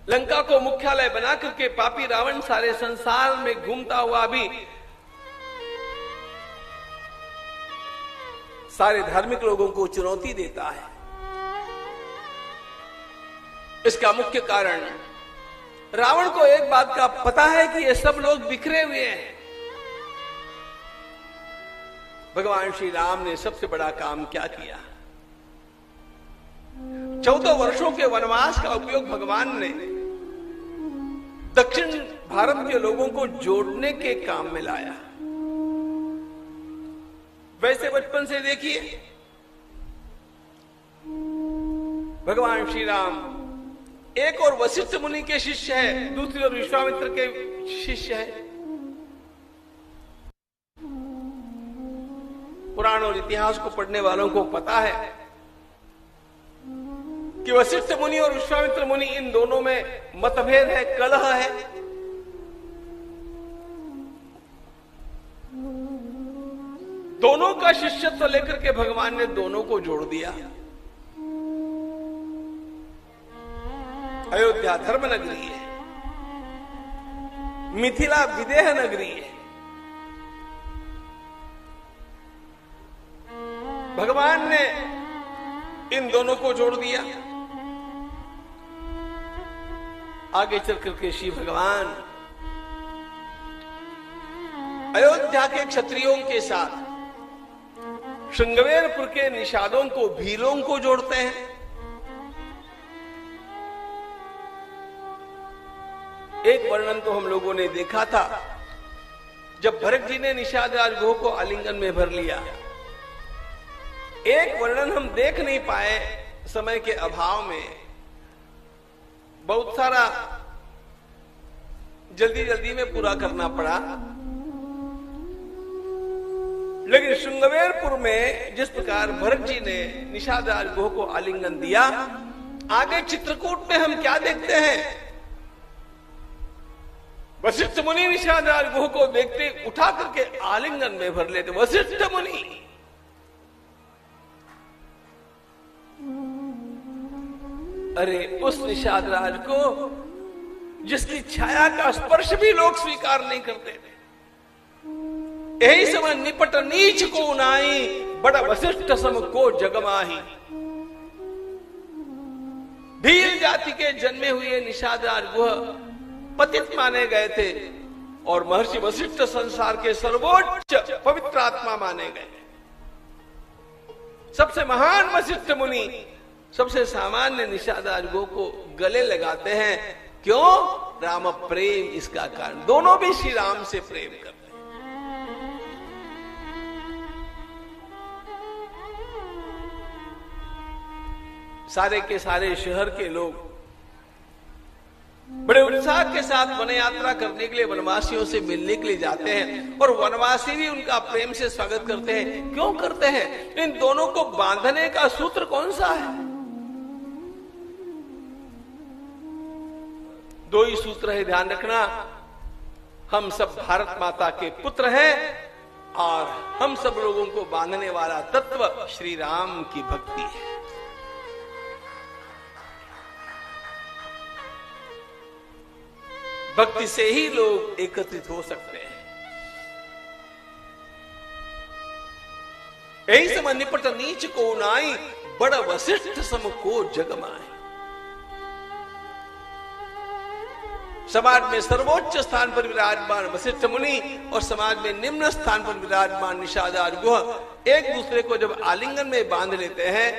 लंका को मुख्यालय बना करके पापी रावण सारे संसार में घूमता हुआ भी सारे धार्मिक लोगों को चुनौती देता है। इसका मुख्य कारण रावण को एक बात का पता है कि ये सब लोग बिखरे हुए हैं। भगवान श्री राम ने सबसे बड़ा काम क्या किया? 14 वर्षों के वनवास का उपयोग भगवान ने दक्षिण भारत के लोगों को जोड़ने के काम में लाया। वैसे बचपन से देखिए, भगवान श्री राम एक और वशिष्ठ मुनि के शिष्य है, दूसरी ओर विश्वामित्र के शिष्य है। पुराण और इतिहास को पढ़ने वालों को पता है कि वशिष्ठ मुनि और विश्वामित्र मुनि, इन दोनों में मतभेद है, कलह है। दोनों का शिष्यत्व लेकर के भगवान ने दोनों को जोड़ दिया। अयोध्या धर्म नगरी है, मिथिला विदेह नगरी है। भगवान ने इन दोनों को जोड़ दिया। आगे चल करके श्री भगवान अयोध्या के क्षत्रियों के साथ श्रृंगवेरपुर के निषादों को, भीलों को जोड़ते हैं। एक वर्णन तो हम लोगों ने देखा था, जब भरत जी ने निषाद राज गुह को आलिंगन में भर लिया। एक वर्णन हम देख नहीं पाए समय के अभाव में, बहुत सारा जल्दी जल्दी में पूरा करना पड़ा। लेकिन श्रृंगवेरपुर में जिस प्रकार भरत जी ने निषाद राज गुह को आलिंगन दिया, आगे चित्रकूट में हम क्या देखते हैं? वशिष्ठ मुनि निषाद राज गुह को देखते उठा करके आलिंगन में भर लेते। वशिष्ठ मुनि, अरे उस निषाद राज को जिसकी छाया का स्पर्श भी लोग स्वीकार नहीं करते थे। यही समय निपट नीच को नाई, बड़ा वशिष्ठ सम को जगमाही। भील जाति के जन्मे हुए निषाद राज गुह पतित माने गए थे और महर्षि वशिष्ठ संसार के सर्वोच्च पवित्र आत्मा माने गए। सबसे महान वशिष्ठ मुनि सबसे सामान्य निषाद राज गुह को गले लगाते हैं। क्यों? राम प्रेम इसका कारण। दोनों भी श्री राम से प्रेम करते हैं। सारे के सारे शहर के लोग बड़े उत्साह के साथ वन यात्रा करने के लिए वनवासियों से मिलने के लिए जाते हैं और वनवासी भी उनका प्रेम से स्वागत करते हैं। क्यों करते हैं? इन दोनों को बांधने का सूत्र कौन सा है? दो ही सूत्र है, ध्यान रखना। हम सब भारत माता के पुत्र हैं और हम सब लोगों को बांधने वाला तत्व श्री राम की भक्ति है। भक्ति से ही लोग एकत्रित हो सकते हैं। यही समय निपट नीच को नाई, बड़ा वशिष्ठ सम को जगमाए। समाज में सर्वोच्च स्थान पर विराजमान वशिष्ठ मुनि और समाज में निम्न स्थान पर विराजमान निषादार गुह एक दूसरे को जब आलिंगन में बांध लेते हैं,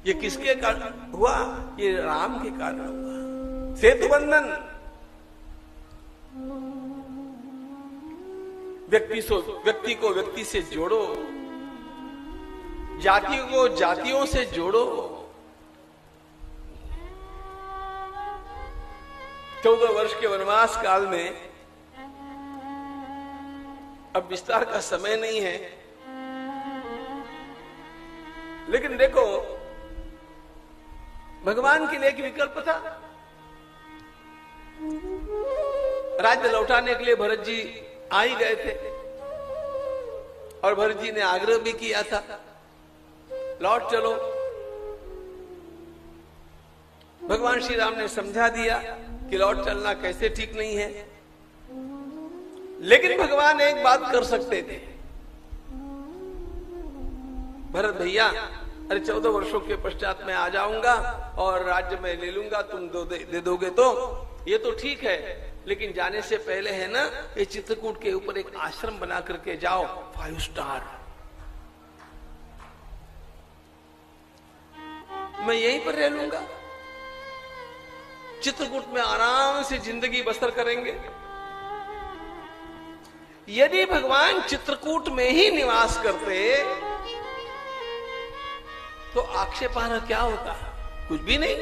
ये किसके कारण हुआ? ये राम के कारण हुआ। सेतु बंधन व्यक्ति को व्यक्ति से जोड़ो, जातियों को जातियों से जोड़ो। 14 वर्ष के वनवास काल में अब विस्तार का समय नहीं है, लेकिन देखो भगवान के लिए एक विकल्प था। राज्य लौटाने के लिए भरत जी आ ही गए थे और भरत जी ने आग्रह भी किया था, लौट चलो। भगवान श्री राम ने समझा दिया कि लौट चलना कैसे ठीक नहीं है, लेकिन भगवान एक बात कर सकते थे। भरत भैया, अरे 14 वर्षों के पश्चात मैं आ जाऊंगा और राज्य में ले लूंगा, तुम दे दोगे तो ये तो ठीक है, लेकिन जाने से पहले है ना, ये चित्रकूट के ऊपर एक आश्रम बना करके जाओ, 5 स्टार। मैं यहीं पर रह लूंगा, चित्रकूट में आराम से जिंदगी बसर करेंगे। यदि भगवान चित्रकूट में ही निवास करते तो आक्षेपार्ह क्या होता? कुछ भी नहीं।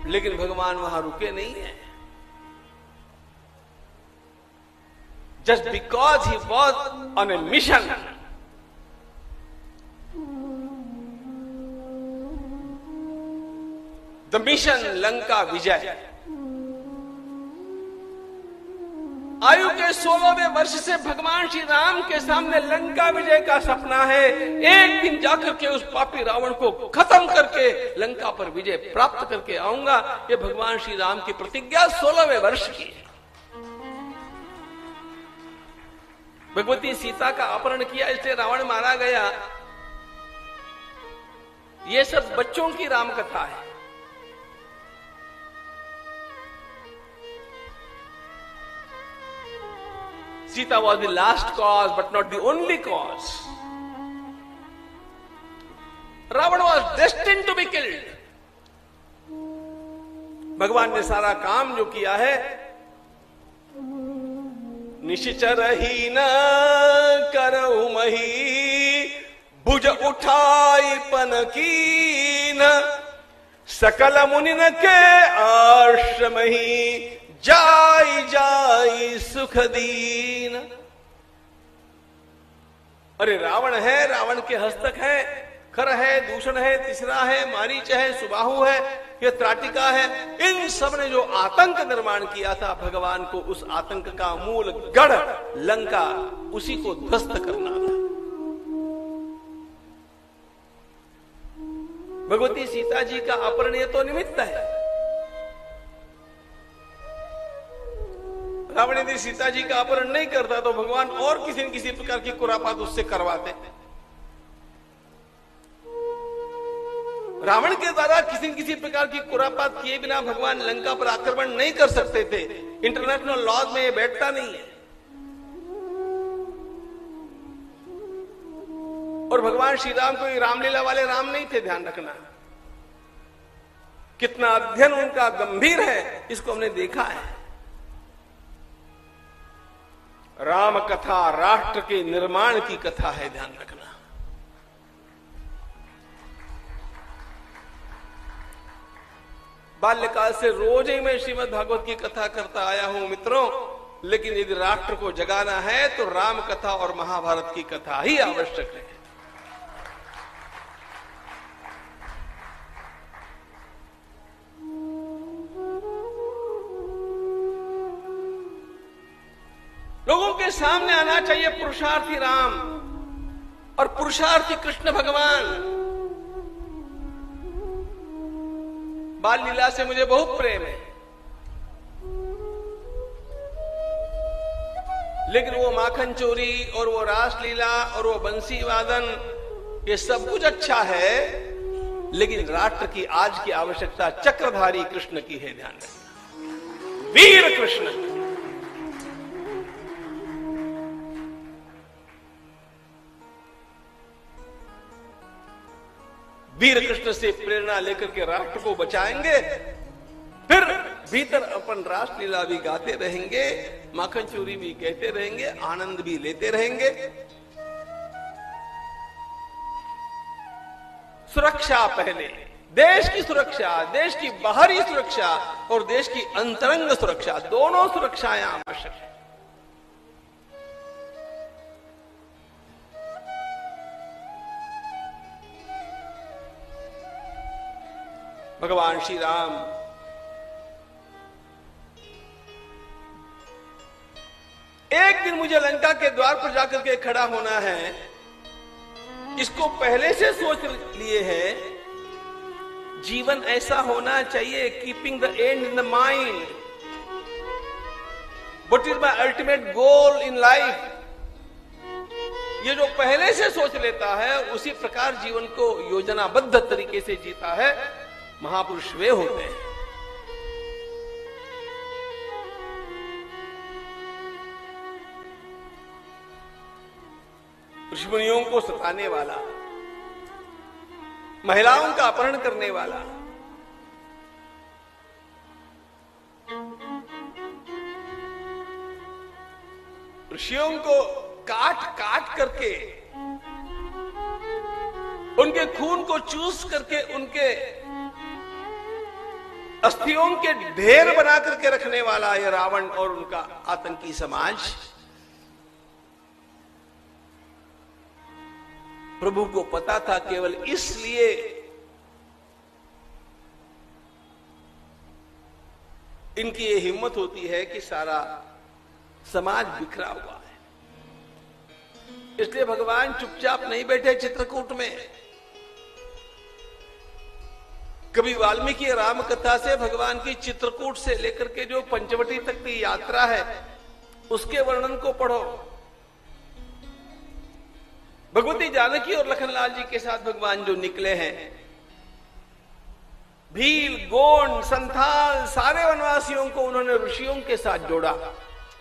लेकिन भगवान वहां रुके नहीं है। Just because he was on a mission, the mission Lanka Vijay. आयु के 16वें वर्ष से भगवान श्री राम के सामने लंका विजय का सपना है। एक दिन जाकर के उस पापी रावण को खत्म करके लंका पर विजय प्राप्त करके आऊंगा। ये भगवान श्री राम की प्रतिज्ञा 16वें वर्ष की है। भगवती सीता का अपहरण किया, इसलिए रावण मारा गया। ये सब बच्चों की राम कथा है। Sita was the last cause, but not the only cause. Ravan was destined to be killed. भगवान ने सारा काम जो किया है, निश्चर ही न करऊ मही, भुज उठाई पन कीन, सकल मुनिन के आश्रम ही, जाई जाई सुख दीन। अरे रावण है, रावण के हस्तक है, खर है, दूषण है, तीसरा है, मारीच है, सुबाहु है, ये त्राटिका है। इन सब ने जो आतंक निर्माण किया था, भगवान को उस आतंक का मूल गढ़ लंका, उसी को ध्वस्त करना था। भगवती सीता जी का अपहरण ये तो निमित्त है। रावण यदि सीता जी का अपहरण नहीं करता तो भगवान और किसी न किसी प्रकार की कुरापात उससे करवाते। रावण के द्वारा किसी न किसी प्रकार की कुरापात किए बिना भगवान लंका पर आक्रमण नहीं कर सकते थे। इंटरनेशनल लॉज में ये बैठता नहीं है। और भगवान श्री राम कोई रामलीला वाले राम नहीं थे, ध्यान रखना। कितना अध्ययन उनका गंभीर है, इसको हमने देखा है। राम कथा राष्ट्र के निर्माण की कथा है, ध्यान रखना। बाल्यकाल से रोज ही मैं श्रीमद् भागवत की कथा करता आया हूं मित्रों, लेकिन यदि राष्ट्र को जगाना है तो राम कथा और महाभारत की कथा ही आवश्यक है। लोगों के सामने आना चाहिए पुरुषार्थी राम और पुरुषार्थी कृष्ण भगवान। बाल लीला से मुझे बहुत प्रेम है, लेकिन वो माखन चोरी और वो रासलीला और वो बंसी वादन, ये सब कुछ अच्छा है, लेकिन राष्ट्र की आज की आवश्यकता चक्रधारी कृष्ण की है। ध्यान रखना, वीर कृष्ण। वीर कृष्ण से प्रेरणा लेकर के राष्ट्र को बचाएंगे, फिर भीतर अपन रासलीला भी गाते रहेंगे, माखन चोरी भी कहते रहेंगे, आनंद भी लेते रहेंगे। सुरक्षा पहले, देश की सुरक्षा, देश की बाहरी सुरक्षा और देश की अंतरंग सुरक्षा, दोनों सुरक्षाएं आवश्यक है। भगवान श्री राम एक दिन मुझे लंका के द्वार पर जाकर के खड़ा होना है, इसको पहले से सोच लिए है। जीवन ऐसा होना चाहिए, keeping the and in the mind, what is my ultimate goal in life. ये जो पहले से सोच लेता है, उसी प्रकार जीवन को योजनाबद्ध तरीके से जीता है, महापुरुष वे होते हैं। ऋषिमुनियों को सताने वाला, महिलाओं का अपहरण करने वाला, ऋषियों को काट काट करके, उनके खून को चूस करके, उनके अस्थियों के ढेर बना करके रखने वाला ये रावण और उनका आतंकी समाज। प्रभु को पता था केवल इसलिए इनकी ये हिम्मत होती है कि सारा समाज बिखरा हुआ है, इसलिए भगवान चुपचाप नहीं बैठे चित्रकूट में। कभी वाल्मीकि राम कथा से भगवान की चित्रकूट से लेकर के जो पंचवटी तक की यात्रा है, उसके वर्णन को पढ़ो। भगवती जानकी और लखनलाल जी के साथ भगवान जो निकले हैं, भील, गोंड, संथाल, सारे वनवासियों को उन्होंने ऋषियों के साथ जोड़ा,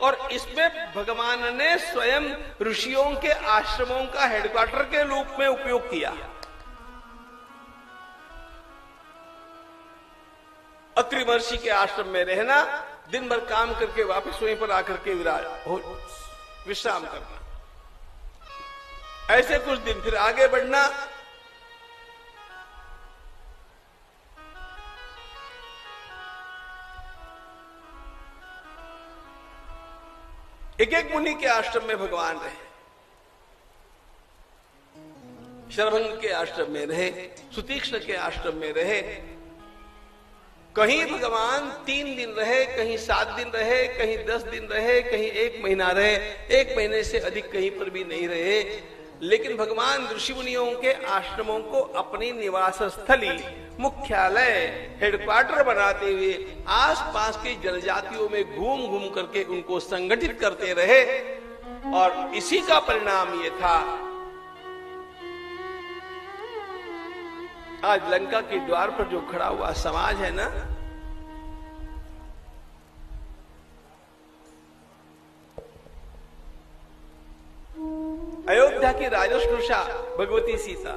और इसमें भगवान ने स्वयं ऋषियों के आश्रमों का हेडक्वार्टर के रूप में उपयोग किया। अत्रि महर्षि के आश्रम में रहना, दिन भर काम करके वापस वहीं पर आकर के विश्राम करना, ऐसे कुछ दिन, फिर आगे बढ़ना। एक एक मुनि के आश्रम में भगवान रहे, शरभंग के आश्रम में रहे, सुतीक्ष्ण के आश्रम में रहे। कहीं भगवान 3 दिन रहे, कहीं 7 दिन रहे, कहीं 10 दिन रहे, कहीं 1 महीना रहे, 1 महीने से अधिक कहीं पर भी नहीं रहे। लेकिन भगवान ऋषि मुनियों के आश्रमों को अपनी निवास स्थली, मुख्यालय, हेडक्वार्टर बनाते हुए आसपास की जनजातियों में घूम घूम करके उनको संगठित करते रहे, और इसी का परिणाम ये था आज लंका के द्वार पर जो खड़ा हुआ समाज है ना, अयोध्या की राजश्रुषा भगवती सीता,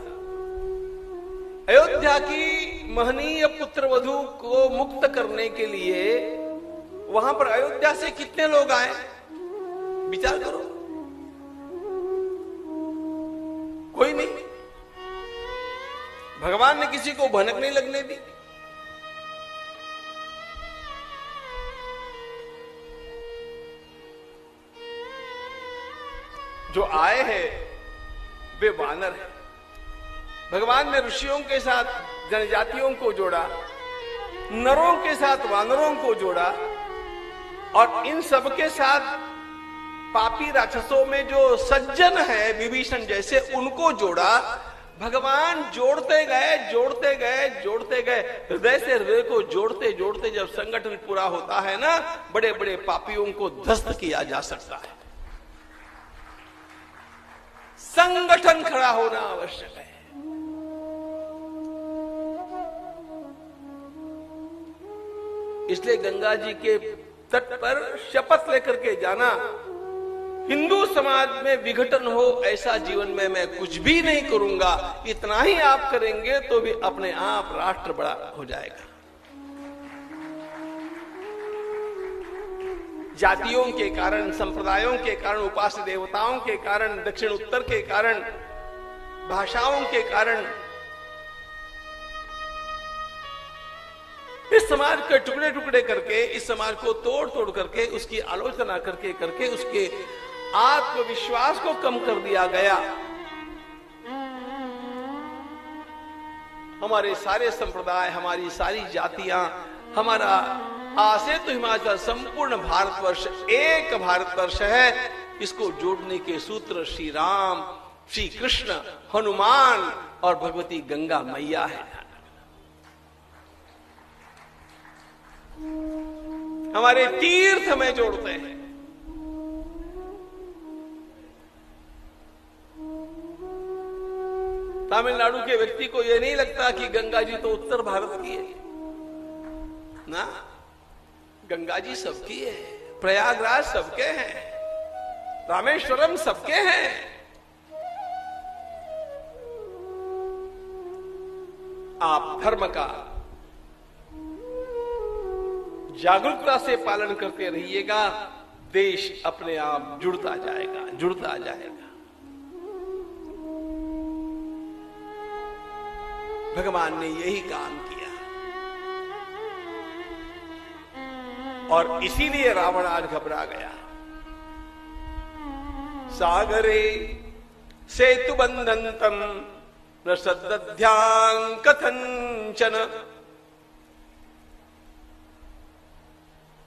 अयोध्या की महनीय पुत्र वधू को मुक्त करने के लिए वहां पर अयोध्या से कितने लोग आए? विचार करो, कोई नहीं। भगवान ने किसी को भनक नहीं लगने दी। जो आए हैं वे वानर हैं। भगवान ने ऋषियों के साथ जनजातियों को जोड़ा, नरों के साथ वानरों को जोड़ा, और इन सब के साथ पापी राक्षसों में जो सज्जन है विभीषण जैसे, उनको जोड़ा। भगवान जोड़ते गए, जोड़ते गए, जोड़ते गए, हृदय से हृदय को जोड़ते जोड़ते जब संगठन पूरा होता है ना, बड़े बड़े पापियों को ध्वस्त किया जा सकता है। संगठन खड़ा होना आवश्यक है। इसलिए गंगा जी के तट पर शपथ लेकर के जाना, हिंदू समाज में विघटन हो ऐसा जीवन में मैं कुछ भी नहीं करूंगा, इतना ही आप करेंगे तो भी अपने आप राष्ट्र बड़ा हो जाएगा। जातियों के कारण, संप्रदायों के कारण, उपास्य देवताओं के कारण, दक्षिण उत्तर के कारण, भाषाओं के कारण इस समाज के टुकड़े टुकड़े करके, इस समाज को तोड़ तोड़ करके, उसकी आलोचना करके करके उसके आत्मविश्वास को कम कर दिया गया। हमारे सारे संप्रदाय, हमारी सारी जातियां, हमारा आसे तो हिमाचल, संपूर्ण भारतवर्ष एक भारतवर्ष है। इसको जोड़ने के सूत्र श्री राम, श्री कृष्ण, हनुमान और भगवती गंगा मैया है। हमारे तीर्थ हमें जोड़ते हैं। तमिलनाडु के व्यक्ति को यह नहीं लगता कि गंगा जी तो उत्तर भारत की है ना, गंगा जी सबकी है, प्रयागराज सबके हैं, रामेश्वरम सबके हैं। आप धर्म का जागरूकता से पालन करते रहिएगा, देश अपने आप जुड़ता जाएगा, जुड़ता जाएगा। भगवान ने यही काम किया और इसीलिए रावण आज घबरा गया। सागरे सेतु बंधंतम न सद्दध्यां कथंचन।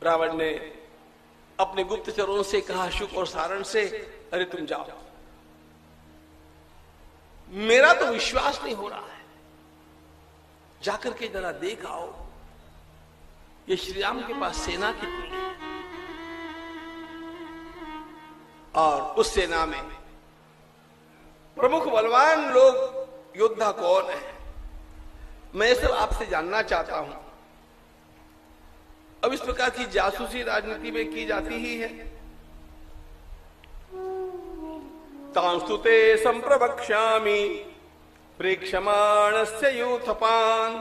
रावण ने अपने गुप्तचरों से कहा, शुक और सारण से, अरे तुम जाओ, मेरा तो विश्वास नहीं हो रहा है, जाकर के जरा देख आओ ये श्री राम के पास सेना कितनी है, और उस सेना में प्रमुख बलवान लोग योद्धा कौन है, मैं सब आपसे जानना चाहता हूं। अब इस प्रकार की जासूसी राजनीति में की जाती ही है। तांस्तुते संप्रवक्ष्यामि प्रेक्षमाणस्य यूथपान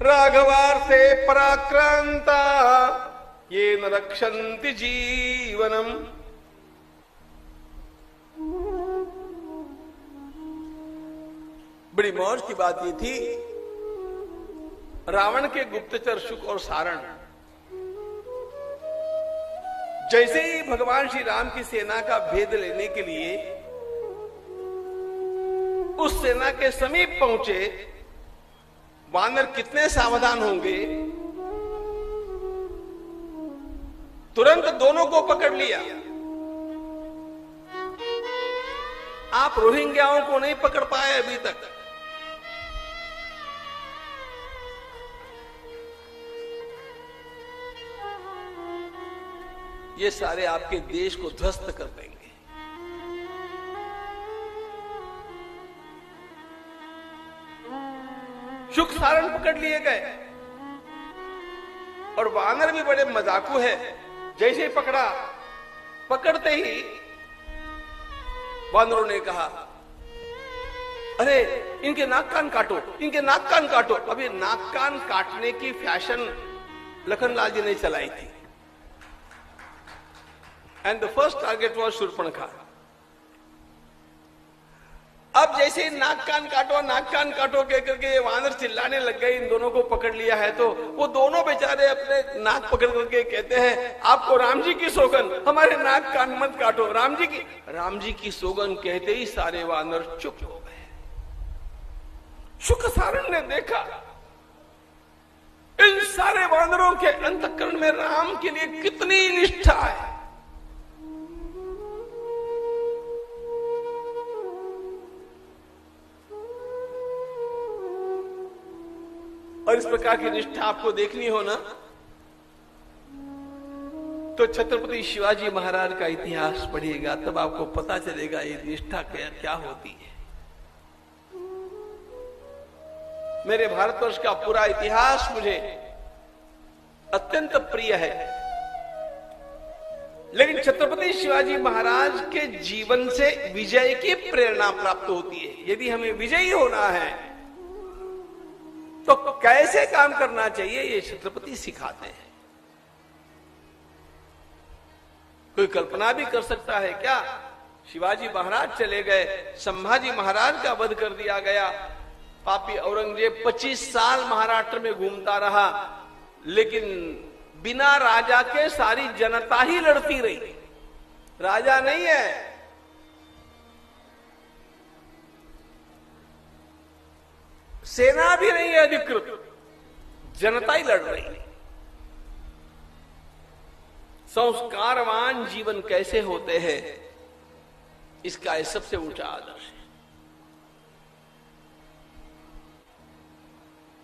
राघवार्थे पराक्रांता ये न रक्षन्ति जीवनम। बड़ी मौज की बात ये थी, रावण के गुप्तचर शुक और सारण जैसे ही भगवान श्री राम की सेना का भेद लेने के लिए उस सेना के समीप पहुंचे, वानर कितने सावधान होंगे, तुरंत दोनों को पकड़ लिया। आप रोहिंग्याओं को नहीं पकड़ पाए अभी तक। ये सारे आपके देश को ध्वस्त कर देंगे। शुक सारण पकड़ लिए गए और वानर भी बड़े मजाकू है, जैसे ही पकड़ा, पकड़ते ही वानरों ने कहा, अरे इनके नाक कान काटो, इनके नाक कान काटो। अभी नाक कान काटने की फैशन लखनलाल जी ने चलाई थी। And the first target was Shurpanakha. अब जैसे नाक कान काटो कह करके ये वानर चिल्लाने लग गए, इन दोनों को पकड़ लिया है, तो वो दोनों बेचारे अपने नाक पकड़ करके कहते हैं, आपको राम जी की सौगन, हमारे नाक कान मत काटो, राम जी की सौगन कहते ही सारे वानर चुप हो गए। शुक सारण ने देखा इन सारे वानरों के अंतःकरण में राम के लिए कितनी निष्ठा है। और इस प्रकार की निष्ठा आपको देखनी हो ना, तो छत्रपति शिवाजी महाराज का इतिहास पढ़िएगा, तब आपको पता चलेगा ये निष्ठा क्या होती है। मेरे भारतवर्ष का पूरा इतिहास मुझे अत्यंत प्रिय है, लेकिन छत्रपति शिवाजी महाराज के जीवन से विजय की प्रेरणा प्राप्त होती है। यदि हमें विजयी होना है तो कैसे काम करना चाहिए, ये छत्रपति सिखाते हैं। कोई कल्पना भी कर सकता है क्या, शिवाजी महाराज चले गए, संभाजी महाराज का वध कर दिया गया, पापी औरंगजेब 25 साल महाराष्ट्र में घूमता रहा, लेकिन बिना राजा के सारी जनता ही लड़ती रही। राजा नहीं है, सेना भी नहीं है अधिकृत, जनता ही लड़ रही है। संस्कारवान जीवन कैसे होते हैं, इसका यह सबसे ऊंचा आदर्श है।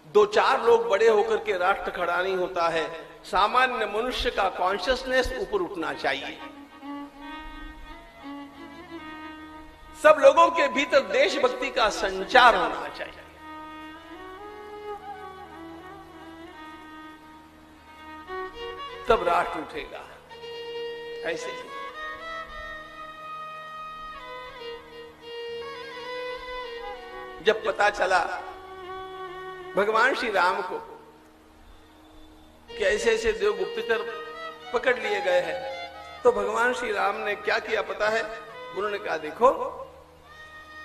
2-4 लोग बड़े होकर के राष्ट्र खड़ा नहीं होता है, सामान्य मनुष्य का कॉन्शियसनेस ऊपर उठना चाहिए। सब लोगों के भीतर देशभक्ति का संचार होना चाहिए। तब राष्ट्र उठेगा। ऐसे ही जब पता चला भगवान श्री राम को कि ऐसे ऐसे देव गुप्तचर पकड़ लिए गए हैं, तो भगवान श्री राम ने क्या किया पता है? उन्होंने कहा, देखो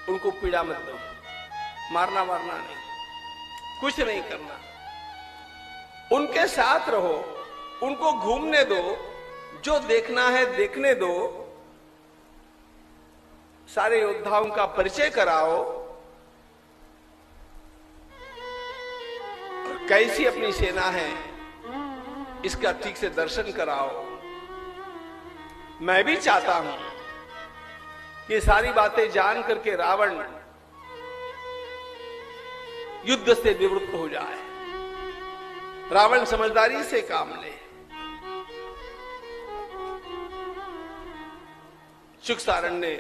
उनको पीड़ा मत दो, मारना नहीं, कुछ नहीं करना, उनके साथ रहो, उनको घूमने दो, जो देखना है देखने दो, सारे योद्धाओं का परिचय कराओ, और कैसी अपनी सेना है इसका ठीक से दर्शन कराओ। मैं भी चाहता हूं कि सारी बातें जान करके रावण युद्ध से निवृत्त हो जाए, रावण समझदारी से काम ले। शुकसारण ने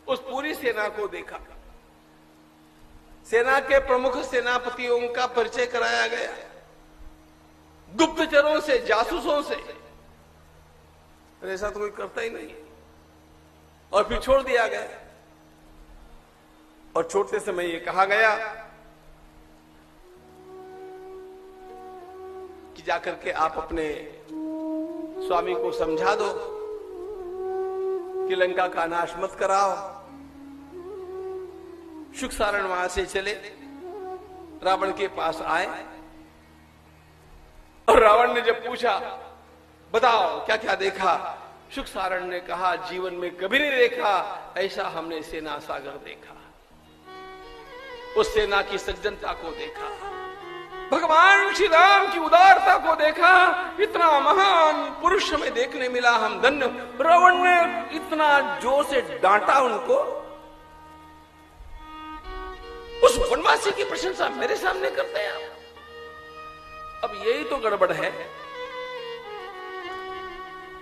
उस पूरी सेना को देखा, सेना के प्रमुख सेनापतियों का परिचय कराया गया, गुप्तचरों से, जासूसों से। ऐसा तो कोई करता ही नहीं, और फिर छोड़ दिया गया। और छोड़ते समय ये कहा गया कि जाकर के आप अपने स्वामी को समझा दो कि लंका का नाश मत कराओ। शुकसारण वहां से चले, रावण के पास आए, और रावण ने जब पूछा, बताओ क्या क्या देखा, शुकसारण ने कहा, जीवन में कभी नहीं देखा ऐसा हमने सेना सागर देखा, उस सेना की सज्जनता को देखा, भगवान श्री राम की उदारता को देखा, इतना महान पुरुष हमें देखने मिला, हम धन्य। रावण ने इतना जोर से डांटा उनको, उस वनवासी की प्रशंसा मेरे सामने करते हैं आप। अब यही तो गड़बड़ है,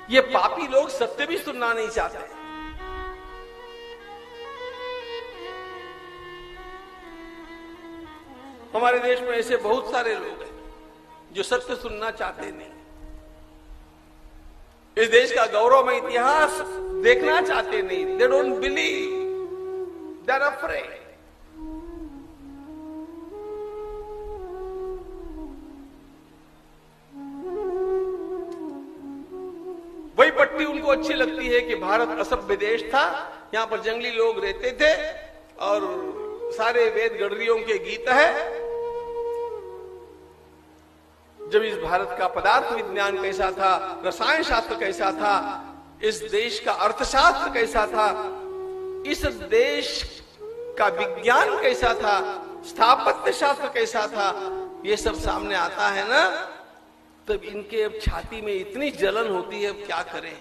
ये पापी लोग सत्य भी सुनना नहीं चाहते। हमारे देश में ऐसे बहुत सारे लोग हैं जो सत्य सुनना चाहते नहीं, इस देश का गौरवमय इतिहास देखना चाहते नहीं। They don't believe, they are afraid. वही पट्टी उनको उनको अच्छी लगती है कि भारत असभ्य देश था, यहां पर जंगली लोग रहते थे और सारे वेद गणरियों के गीत है। जब इस भारत का पदार्थ विज्ञान कैसा था, रसायन शास्त्र कैसा था, इस देश का अर्थशास्त्र कैसा था, इस देश का विज्ञान कैसा था, स्थापत्य शास्त्र कैसा था, ये सब सामने आता है ना, तब इनके अब छाती में इतनी जलन होती है, अब क्या करें।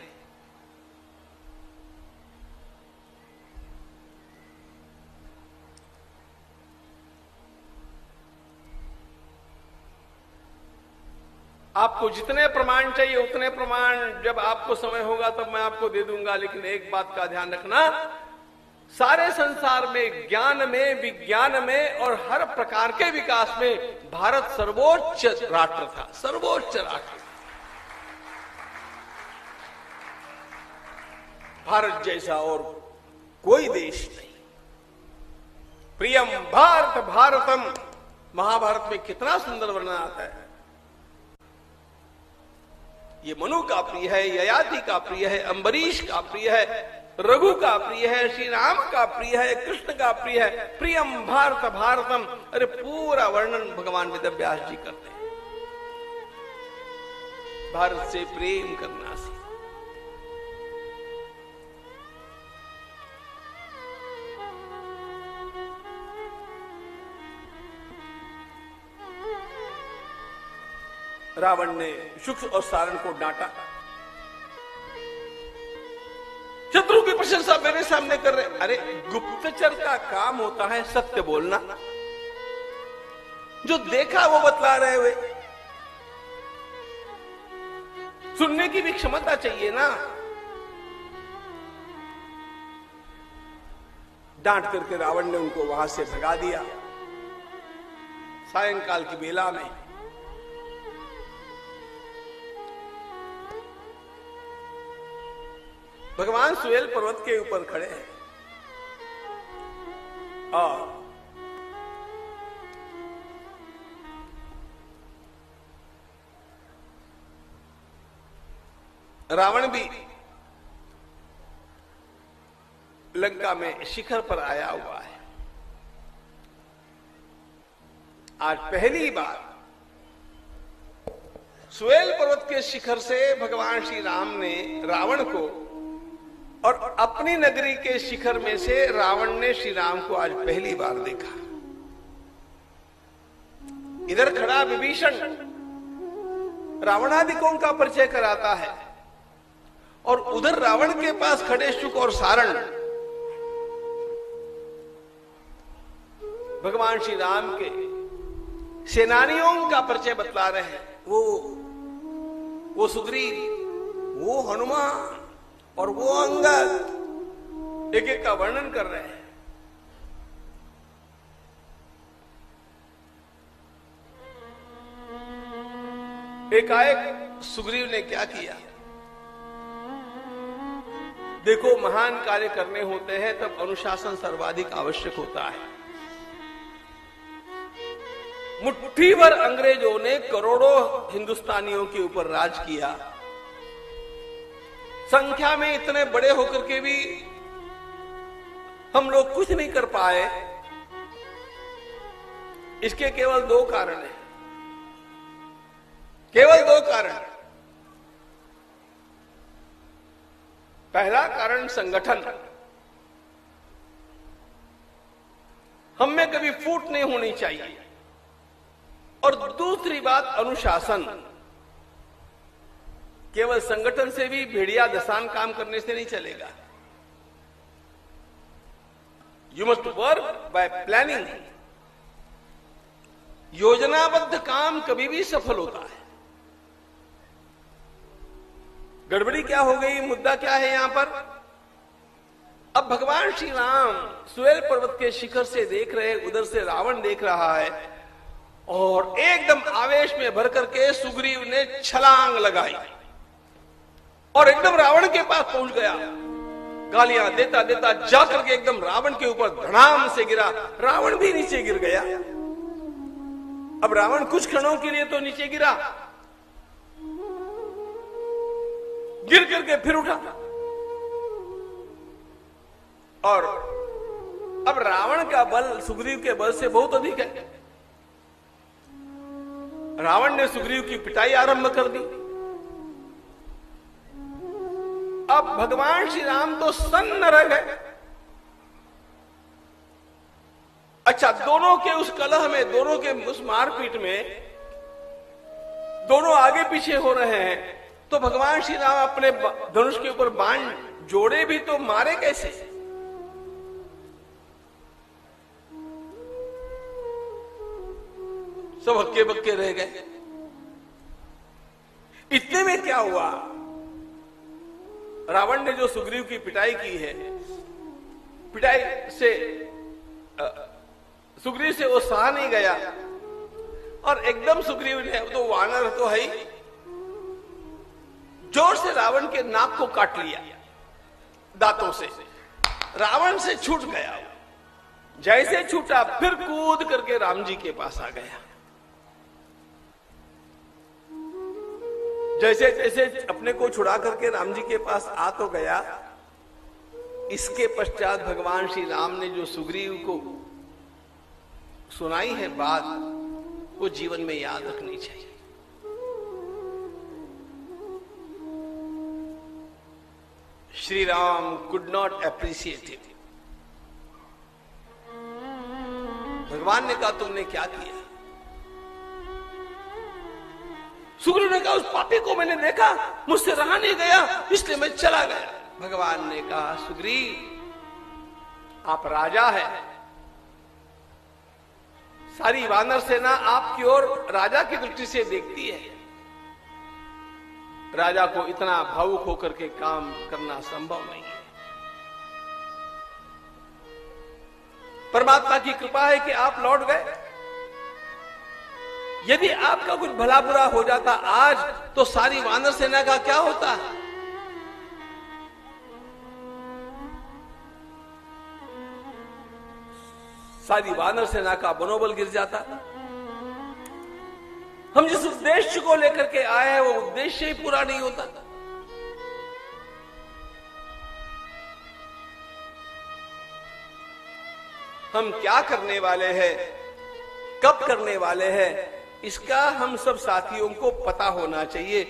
आपको जितने प्रमाण चाहिए उतने प्रमाण जब आपको समय होगा तब मैं आपको दे दूंगा, लेकिन एक बात का ध्यान रखना, सारे संसार में ज्ञान में, विज्ञान में और हर प्रकार के विकास में भारत सर्वोच्च राष्ट्र था, सर्वोच्च राष्ट्र। भारत जैसा और कोई देश नहीं। प्रियम भारत भारतम, महाभारत में कितना सुंदर वर्णन आता है। ये मनु का प्रिय है, ययाति का प्रिय है, अम्बरीश का प्रिय है, रघु का प्रिय है, श्री राम का प्रिय है, कृष्ण का प्रिय है। प्रियम भारत भारतम, अरे पूरा वर्णन भगवान वेद व्यास जी करते हैं। भारत से प्रेम करना सीखो। रावण ने शुक और सारण को डांटा। शत्रु की प्रशंसा मेरे सामने कर रहे। अरे गुप्तचर का काम होता है सत्य बोलना, जो देखा वो बतला रहे हुए। सुनने की भी क्षमता चाहिए ना। डांट करके रावण ने उनको वहां से भगा दिया। सायंकाल की बेला में भगवान सुहेल पर्वत के ऊपर खड़े हैं और रावण भी लंका में शिखर पर आया हुआ है। आज पहली बार सुहेल पर्वत के शिखर से भगवान श्री राम ने रावण को, और अपनी नगरी के शिखर में से रावण ने श्री राम को आज पहली बार देखा। इधर खड़ा विभीषण रावणादिकों का परिचय कराता है और उधर रावण के पास खड़े शुक और सारण भगवान श्री राम के सेनानियों का परिचय बतला रहे हैं। वो सुग्रीव, वो हनुमान और वो अंगद एक एक का वर्णन कर रहे हैं। एकाएक सुग्रीव ने क्या किया। देखो, महान कार्य करने होते हैं तब अनुशासन सर्वाधिक आवश्यक होता है। मुट्ठी भर अंग्रेजों ने करोड़ों हिंदुस्तानियों के ऊपर राज किया। संख्या में इतने बड़े होकर के भी हम लोग कुछ नहीं कर पाए। इसके केवल दो कारण हैं, केवल दो कारण। पहला कारण संगठन, हम में कभी फूट नहीं होनी चाहिए। और दूसरी बात अनुशासन। केवल संगठन से भी भेड़िया दसान काम करने से नहीं चलेगा। You must work by planning. योजनाबद्ध काम कभी भी सफल होता है। गड़बड़ी क्या हो गई, मुद्दा क्या है यहां पर। अब भगवान श्री राम सुहेल पर्वत के शिखर से देख रहे, उधर से रावण देख रहा है और एकदम आवेश में भर करके सुग्रीव ने छलांग लगाई और एकदम रावण के पास पहुंच गया। गालियां देता देता जाकर के एकदम रावण के ऊपर धड़ाम से गिरा। रावण भी नीचे गिर गया। अब रावण कुछ क्षणों के लिए तो नीचे गिरा, गिर करके फिर उठा। और अब रावण का बल सुग्रीव के बल से बहुत अधिक है। रावण ने सुग्रीव की पिटाई आरंभ कर दी। अब भगवान श्री राम तो सन्न रह गए। अच्छा, दोनों के उस कलह में, दोनों के उस मारपीट में दोनों आगे पीछे हो रहे हैं, तो भगवान श्री राम अपने धनुष के ऊपर बाण जोड़े भी तो मारे कैसे? सब हक्के बक्के रह गए। इतने में क्या हुआ, रावण ने जो सुग्रीव की पिटाई की है, पिटाई से सुग्रीव से वो सहा नहीं गया और एकदम सुग्रीव ने, तो वानर तो है ही, जोर से रावण के नाक को काट लिया दांतों से। रावण से छूट गया। जैसे छूटा फिर कूद करके राम जी के पास आ गया। जैसे जैसे अपने को छुड़ा करके राम जी के पास आ तो गया, इसके पश्चात भगवान श्री राम ने जो सुग्रीव को सुनाई है बात, वो जीवन में याद रखनी चाहिए। Shri Ram could not appreciate it. भगवान ने कहा तुमने क्या किया? सुग्रीव ने कहा उस पापी को मैंने देखा, मुझसे रहा नहीं गया, इसलिए मैं चला गया। भगवान ने कहा सुग्रीव आप राजा है, सारी वानर सेना आपकी ओर राजा की दृष्टि से देखती है। राजा को इतना भावुक होकर के काम करना संभव नहीं है। परमात्मा की कृपा है कि आप लौट गए। यदि आपका कुछ भला बुरा हो जाता आज, तो सारी वानर सेना का क्या होता? सारी वानर सेना का मनोबल गिर जाता। हम जिस उद्देश्य को लेकर के आए हैं, वो उद्देश्य ही पूरा नहीं होता। हम क्या करने वाले हैं, कब करने वाले हैं, इसका हम सब साथियों को पता होना चाहिए।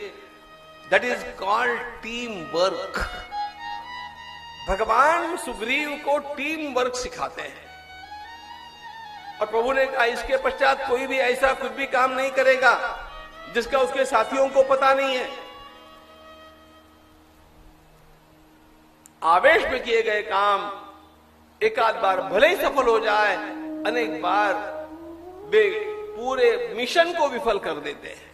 That is called team work. भगवान सुग्रीव को टीम वर्क सिखाते हैं। और प्रभु ने कहा इसके पश्चात कोई भी ऐसा कुछ भी काम नहीं करेगा जिसका उसके साथियों को पता नहीं है। आवेश में किए गए काम एक आध बार भले ही सफल हो जाए, अनेक बार वे पूरे मिशन को विफल कर देते हैं।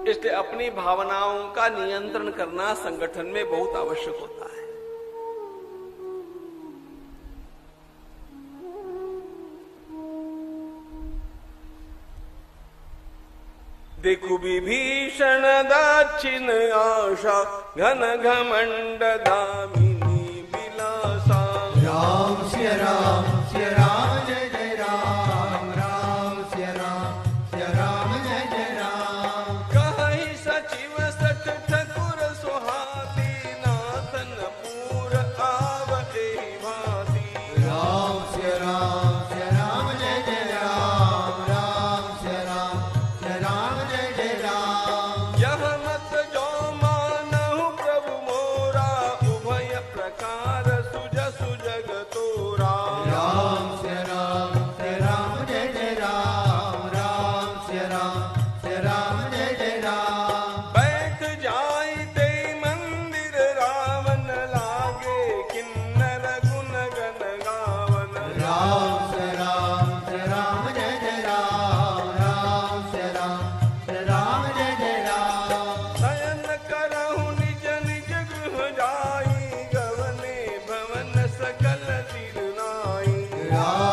इसलिए अपनी भावनाओं का नियंत्रण करना संगठन में बहुत आवश्यक होता है। देखु विभीषण दाक्षिण आशा घन घमंड धामिनी विलासा। राम सिया राम जय जय राम, राम सिया राम जय जय राम। कहीं सचिव सठ ठकुर सुहाती, नाथन पूर आवते भाती। राम सिया राम जय जय राम, राम सिया राम जय जय राम। यह मत जो मानहु प्रभु मोरा, उभय प्रकार सुजसु जग तोरा। राम सिया राम जय जय राम, राम सिया राम जय जय राम। बैठ जाई ते मंदिर रावण, लागे किन्नर गुण गन गावन। राम सिया राम जय जय राम, राम सिया राम जय जय राम। शयन करहु निज निज गृह जाई, गवने भवन सकल तिरुनाई। राम